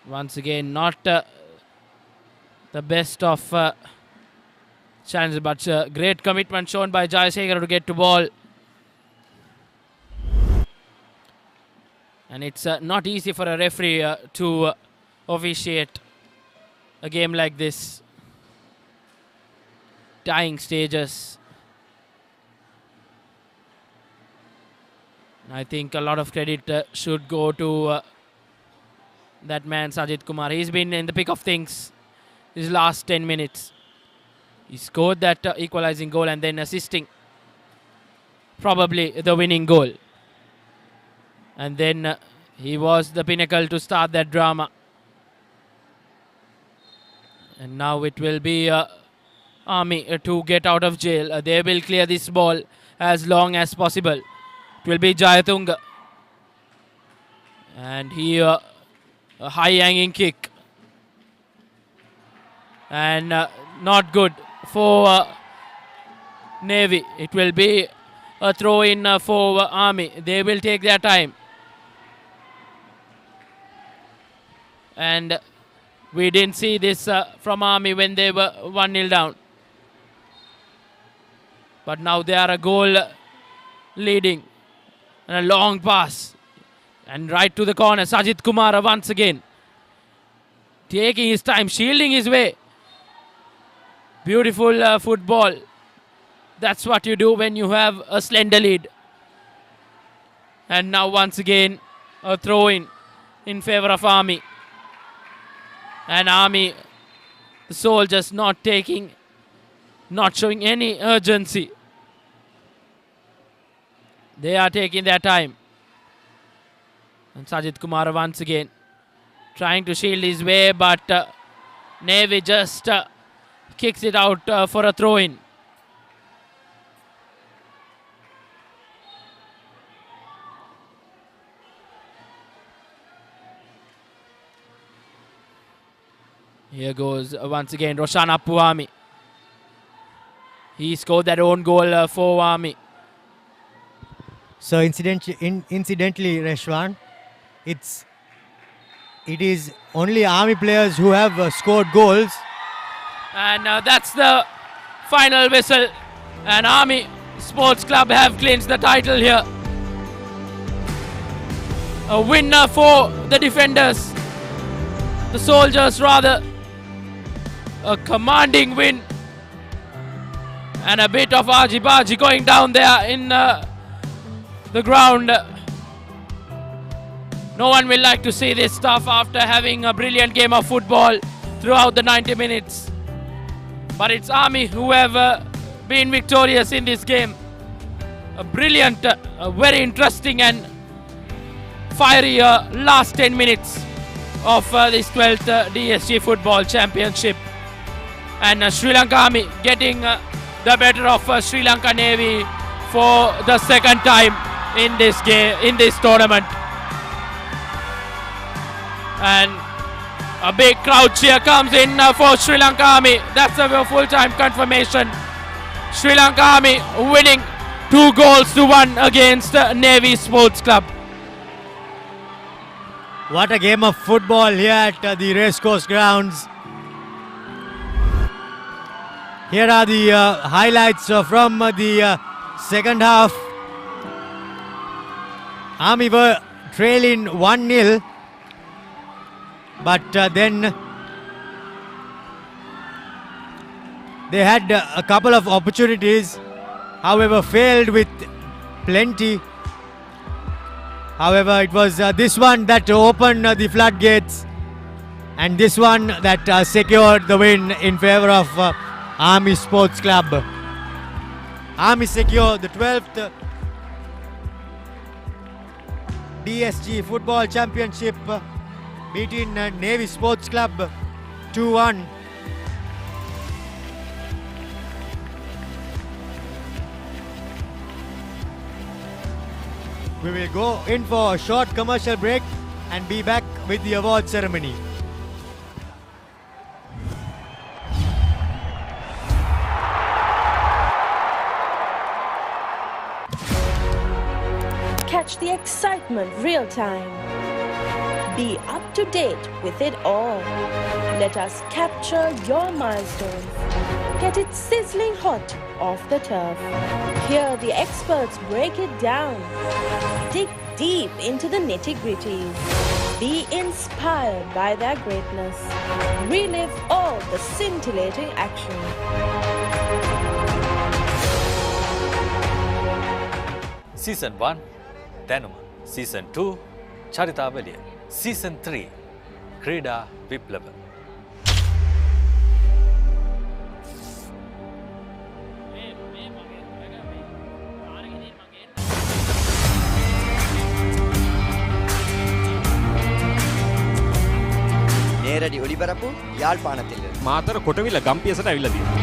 Once again, not the best of challenges, but great commitment shown by Jayasekara to get to ball. And it's not easy for a referee to officiate a game like this. Tying stages. I think a lot of credit should go to that man Sajid Kumar. He's been in the pick of things these last 10 minutes. He scored that equalizing goal and then assisting probably the winning goal. And then he was the pinnacle to start that drama. And now it will be Army to get out of jail. They will clear this ball as long as possible. It will be Jayatunga. And he a high hanging kick. And not good for Navy. It will be a throw in for Army. They will take their time. And we didn't see this from Army when they were 1-0 down. But now they are a goal leading. And a long pass. And right to the corner. Sajid Kumar once again. Taking his time, shielding his way. Beautiful football. That's what you do when you have a slender lead. And now once again a throw in favor of Army. And Army, the soldiers not showing any urgency. They are taking their time. And Sajid Kumar once again trying to shield his way, but Navy just kicks it out for a throw-in. Here goes once again Roshan Appuami. He scored that own goal for Army. So incidentally, Reshwan, it is only Army players who have scored goals. And that's the final whistle. And Army Sports Club have clinched the title here. A winner for the defenders. The soldiers rather. A commanding win And a bit of argy-bargy going down there in the ground. No one will like to see this stuff after having a brilliant game of football throughout the 90 minutes. But it's Army who have been victorious in this game. A brilliant, very interesting and fiery last 10 minutes of this 12th DSG Football Championship. And Sri Lanka Army getting the better of Sri Lanka Navy for the second time in this game, in this tournament. And a big crowd cheer comes in for Sri Lanka Army. That's a full-time confirmation. Sri Lanka Army winning 2-1 against Navy Sports Club. What a game of football here at the Racecourse grounds. Here are the highlights from the second half. Army were trailing 1-0, but then they had a couple of opportunities, however failed with plenty. However, it was this one that opened the floodgates, and this one that secured the win in favor of Army Sports Club. Army secure the 12th DSG Football Championship, beating Navy Sports Club 2-1. We will go in for a short commercial break and be back with the award ceremony. Catch the excitement real time. Be up to date with it all. Let us capture your milestones. Get it sizzling hot off the turf. Hear the experts break it down. Dig deep into the nitty-gritties. Be inspired by their greatness. Relive all the scintillating action. Season 1, දැනුම. Season 2, චරිතාවලිය. Season 3, ක්‍රීඩා විප්ලව. නේරඩි ඔලිබරපු යාල්පානතිල්ල. මාතර කොටවිල ගම්පියසට ඇවිල්ලා තියෙනවා.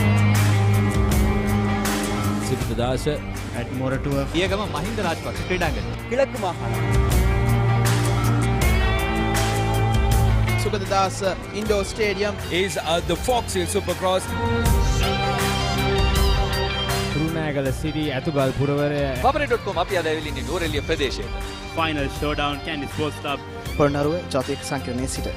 සිද්ධදාස at Moratuwa ඊයගම Mahinda Rajapaksa ක්‍රීඩාංගණය. කිලක්කු මාහාන. Sugadadasa Indoor Stadium. is the Foxhill Supercross. Kurunegala City ඇතුගල් පුරවරය Papare.com අපි අද ඇවිල්ලා ඉන්නේ නුවරඑළිය ප්‍රදේශයේ. Final Showdown Candy Sports Club. Polonnaruwa ජාතික සංකීර්ණයේ සිට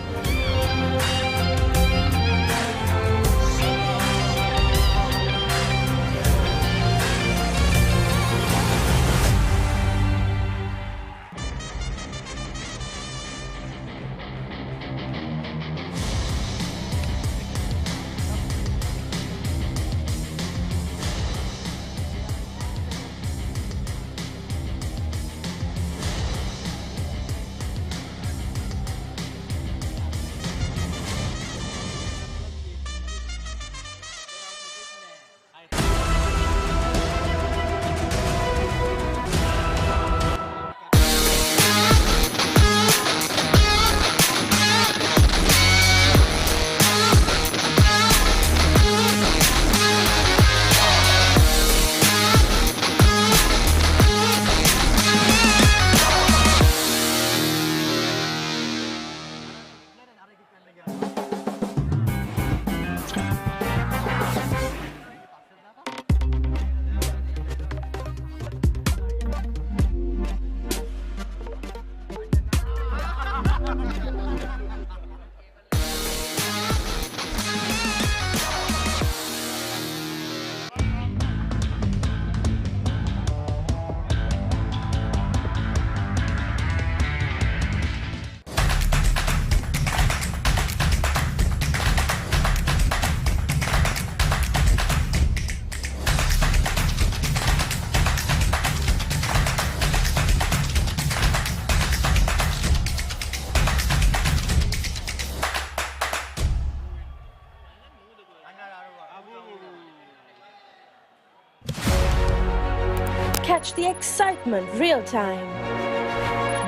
Catch the excitement real time.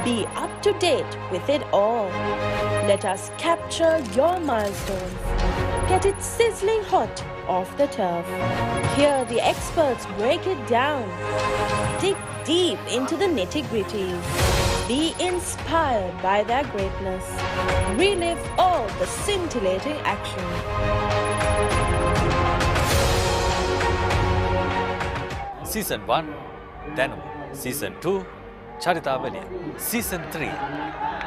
Be up to date with it all. Let us capture your milestones. Get it sizzling hot off the turf. Hear the experts break it down. Dig deep into the nitty-gritties. Be inspired by their greatness. Relive all the scintillating action. Season 1 දැනුම, Season 2 චරිතාවලිය, Season 3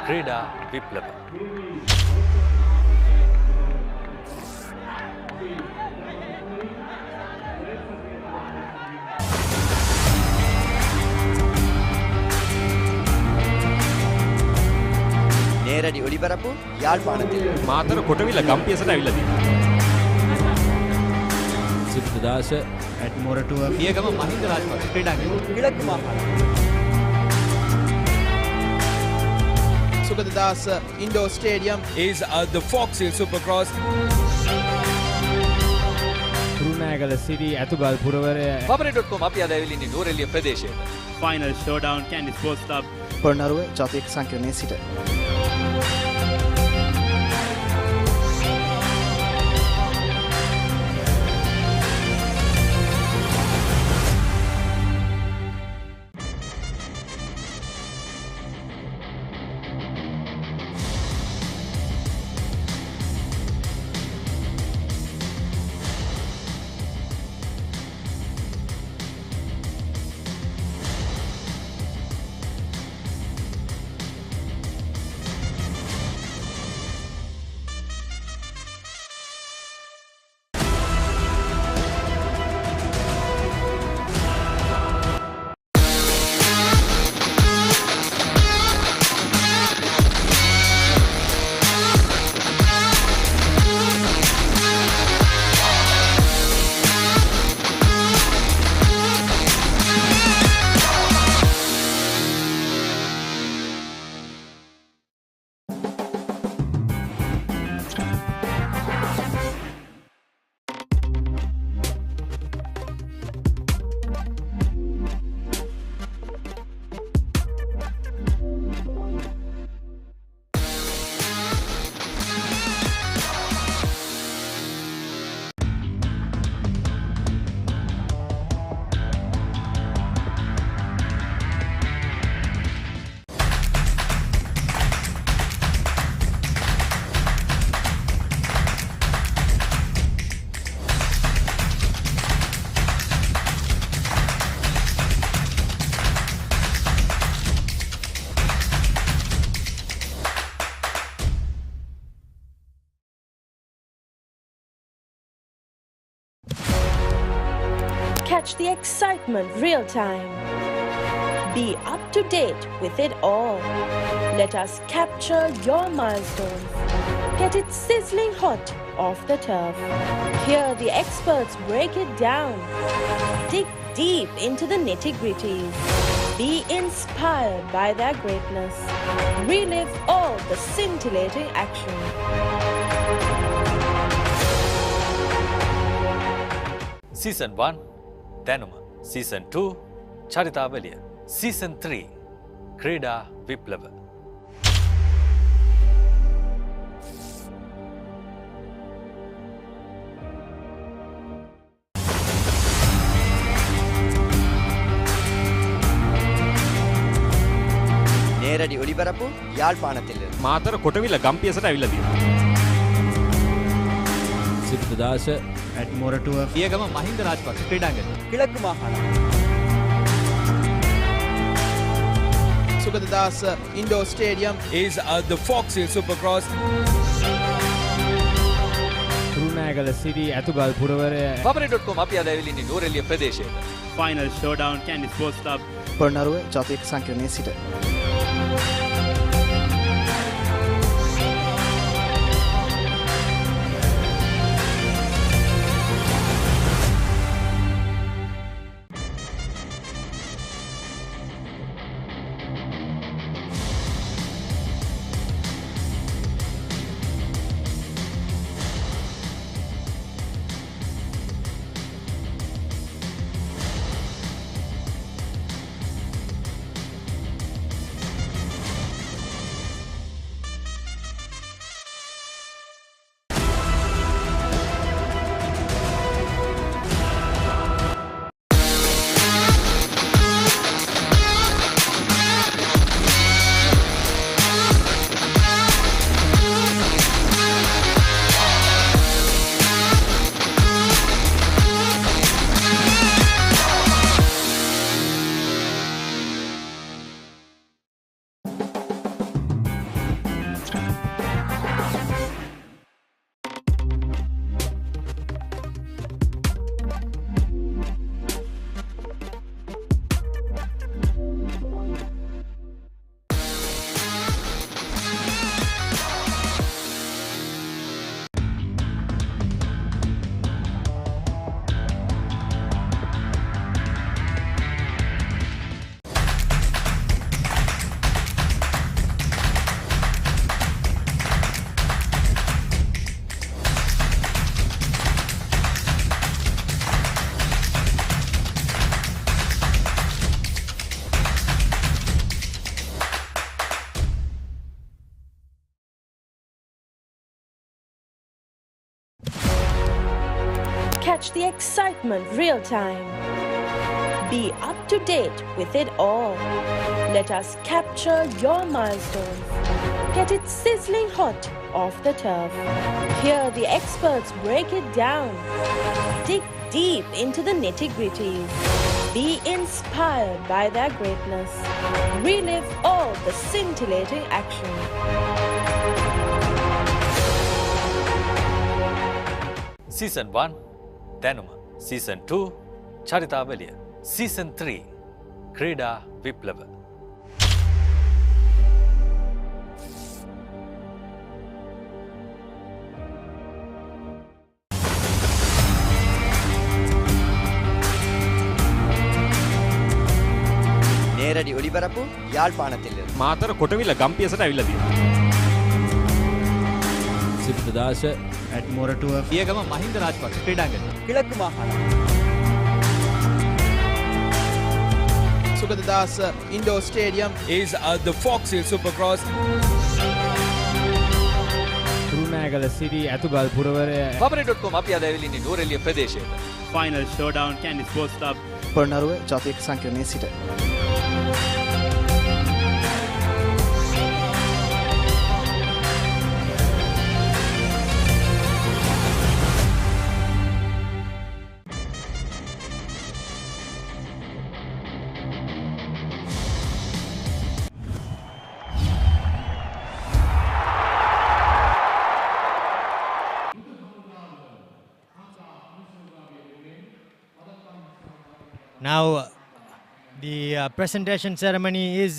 ක්‍රීඩා විප්ලව. නේරඩි ඔලිබරපු යාල්පානතිල් මාතර කොටවිල ගම්පියසට ඇවිල්ලා තියෙනවා. සිද්ධදාස ඇට් Moratuwa පියගම Mahinda Rajapaksa ක්‍රීඩාංගණය. කිලක්කු මාහල Sugadadasa Indoor Stadium is the Fox Hill Supercross. රුණෑගල සිටි ඇතුගල් පුරවරය Papare.com අපි අද ඇවිල්ලා ඉන්නේ නූරෙලිය ප්‍රදේශයේ. final showdown Candy Sports Club Polonnaruwa ජාතික සංකීර්ණයේ සිට Catch the excitement real time. Be up to date with it all. Let us capture your milestones. Get it sizzling hot off the turf. Hear the experts break it down. Dig deep into the nitty-gritties. Be inspired by their greatness. Relive all the scintillating action. Season 1 දැනුම, Season 2 චරිතාවලිය, Season 3 ක්‍රීඩා විප්ලව. නේරඩි ඔලිබරපු යාල්පානතිල් මාතර කොටවිල ගම්පියසට ඇවිල්ලා තියෙනවා. සිද්ධදාස ඇට් Moratuwa පියගම Mahinda Rajapaksa ක්‍රීඩාංගණය. කිලක්කු මාහල Sugadadasa Indoor Stadium is the Fox Hill Supercross. රුණෑගල සිටි ඇතුගල් පුරවරය Papare.com අපි අද ඇවිල්ලා ඉන්නේ නූරෙලිය ප්‍රදේශයේ. final showdown Candy Sports Club Polonnaruwa ජාතික සංකීර්ණයේ සිට catch the excitement real time. Be up to date with it all. Let us capture your milestones. Get it sizzling hot off the turf. Hear the experts break it down. Dig deep into the nitty-gritties. Be inspired by their greatness. Relive all the scintillating action. Season 1 දැනුම, Season 2 චරිතාවලිය, Season 3 ක්‍රීඩා විප්ලව. නේරඩි ඔලිබරපු යාල්පානතිල්ල මාතර කොටවිල ගම්පියසට ඇවිල්ලා තියෙනවා. සිද්ධදාස at Moratuwa පියගම Mahinda Rajapaksa ක්‍රීඩාංගණය. කිලක්කු මාහාන Sugadadasa Indoor Stadium. is the Fox Hill Supercross. Kurunegala සිටි ඇතුගල් පුරවරය Papare.com අපි අද ඇවිල්ලා ඉන්නේ නුවරඑළිය ප්‍රදේශයට. Final Showdown Candy Sports Club. Polonnaruwa ජාතික සංකීර්ණයේ සිට Now, the presentation ceremony is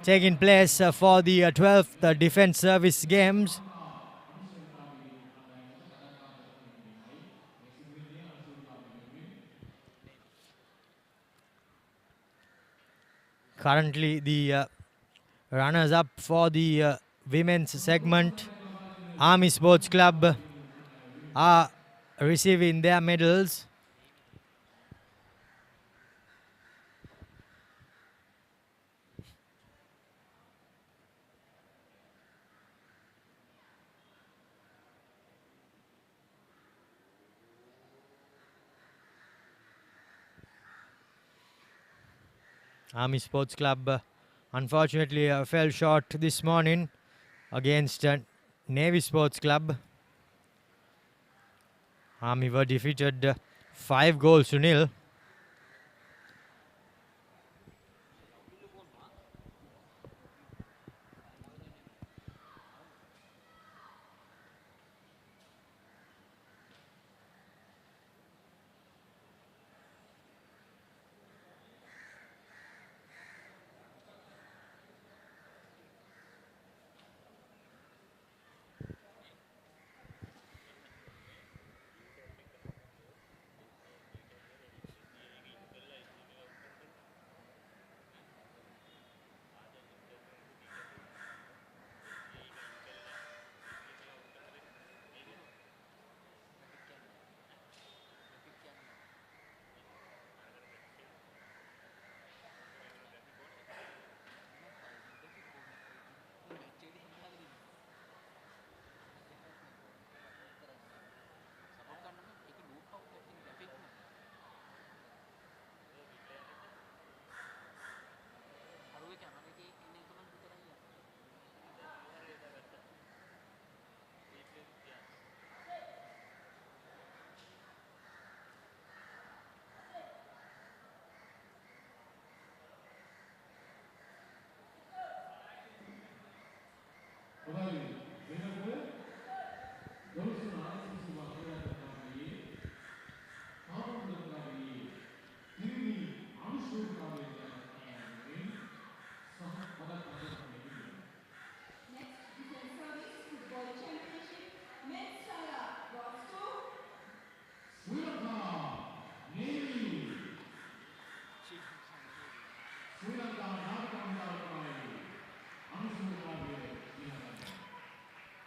taking place for the 12th Defence Service Games. Currently, the runners-up for the women's segment, Army Sports Club, are receiving their medals. Army Sports Club unfortunately fell short this morning against Navy Sports Club. Army were defeated 5-0.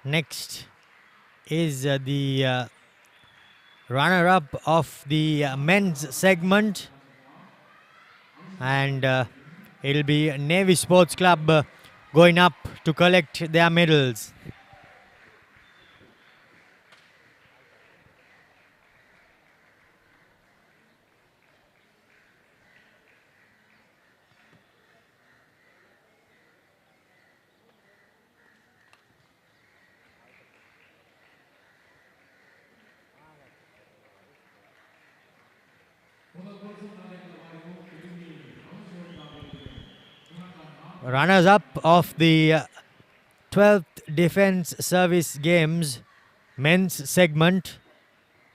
Next is the runner-up of the men's segment, and it'll be Navy Sports Club going up to collect their medals. Runners-up of the 12th Defence Service Games men's segment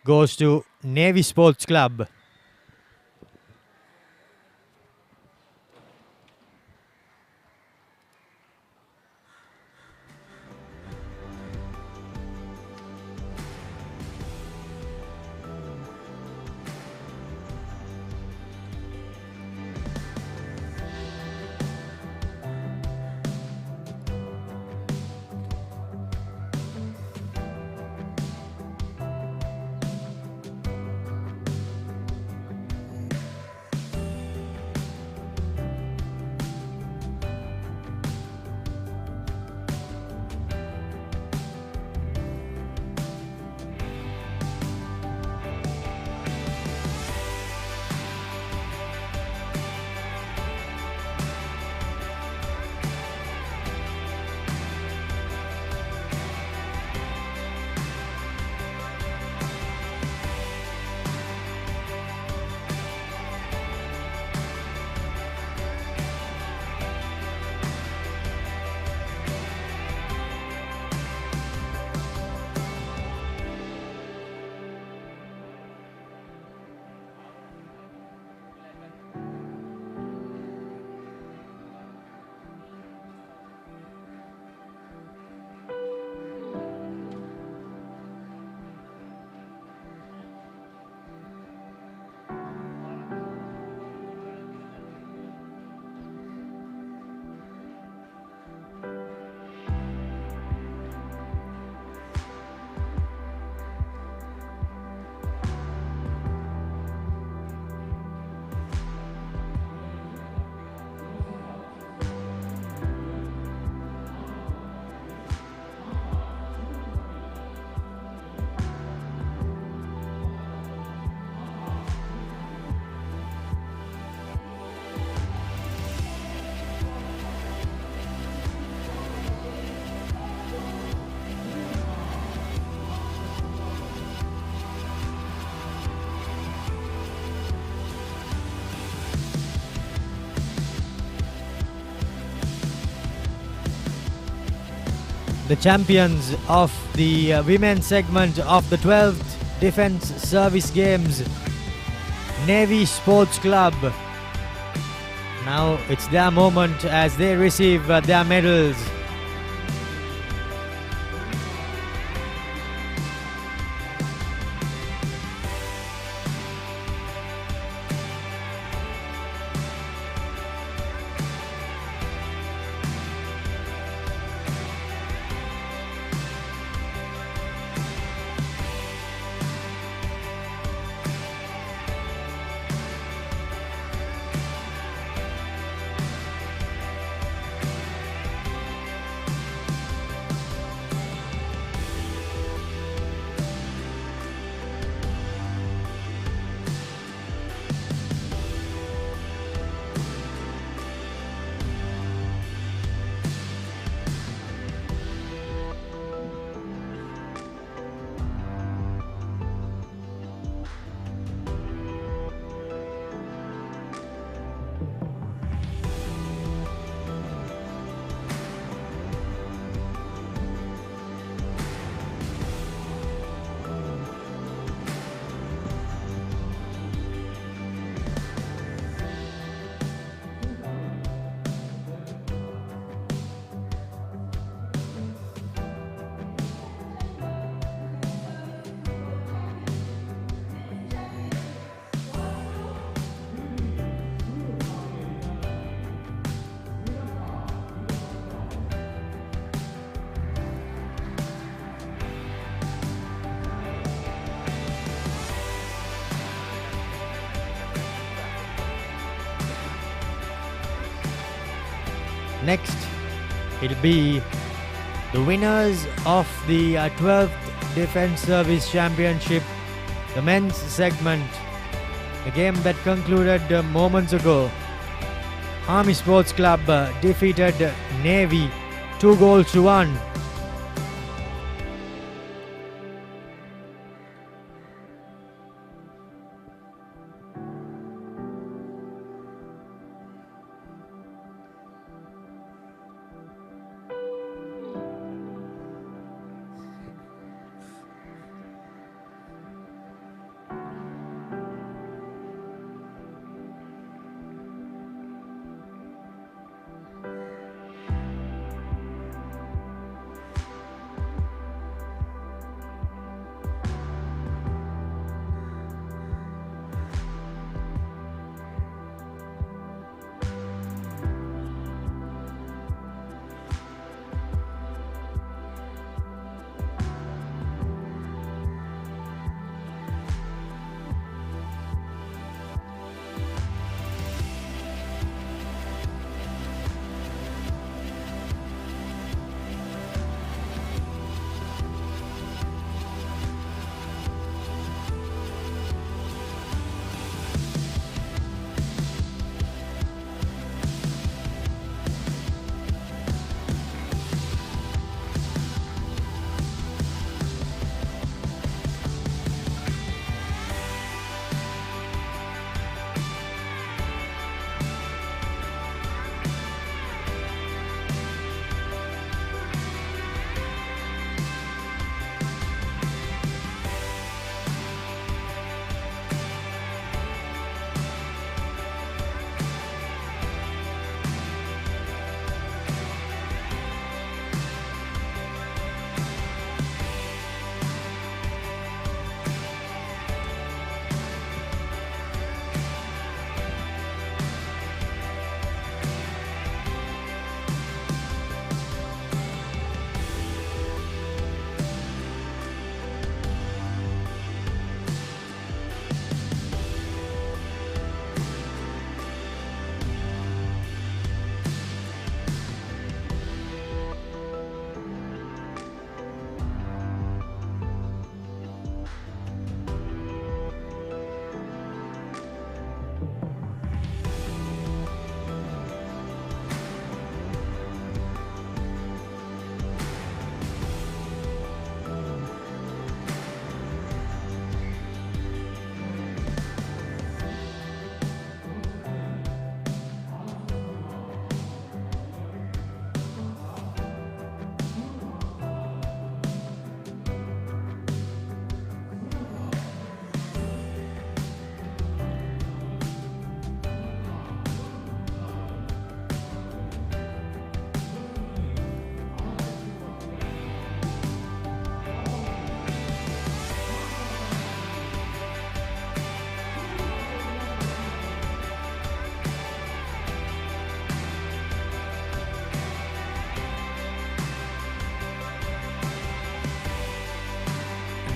goes to Navy Sports Club. The champions of the women's segment of the 12th Defence Service Games, Navy Sports Club. Now it's their moment as they receive their medals. Next, it'll be the winners of the 12th Defence Service Championship, the men's segment, a game that concluded moments ago. Army Sports Club defeated Navy 2-1.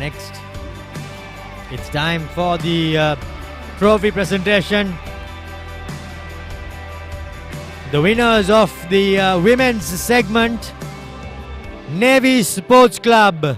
next, it's time for the trophy presentation. The winners of the women's segment, Navy Sports Club.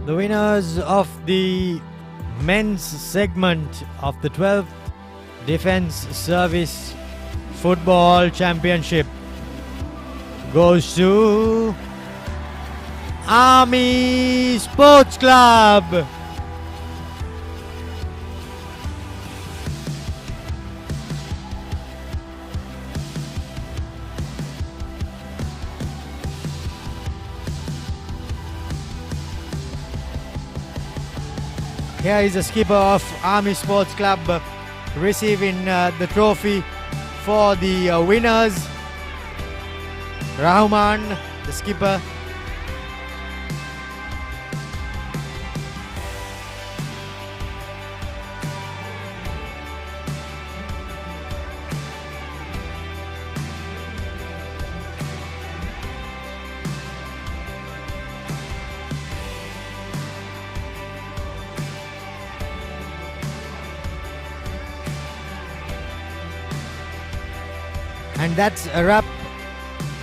The winners of the men's segment of the 12th Defence Service Football Championship goes to Army Sports Club. Here is the skipper of Army Sports Club receiving the trophy for the winners. Rahman, the skipper. And that's a wrap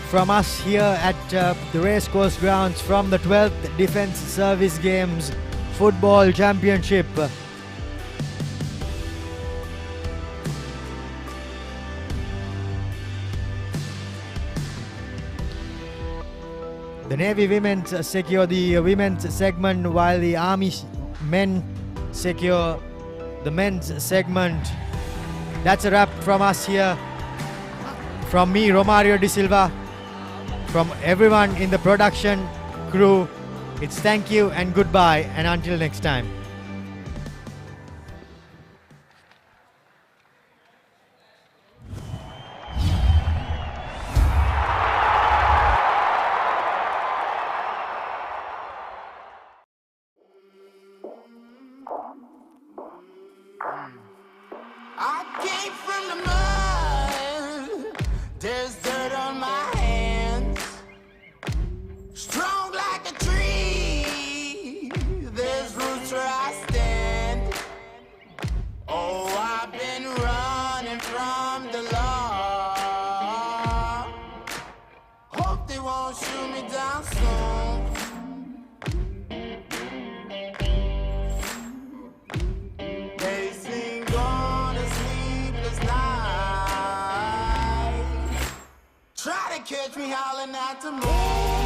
from us here at the Racecourse grounds from the 12th Defence Service Games Football Championship. The Navy women secure the women's segment while the Army men secure the men's segment. That's a wrap from us here. From me, Romario De Silva, from everyone in the production crew, it's thank you and goodbye, and until next time. I came from the mud. There's dirt on my hands. Strong like a tree. There's roots where I stand. Oh, I've been running from the law. Hope they won't shoot me down soon. They sing on a sleepless night. Try to catch me howling at the moon.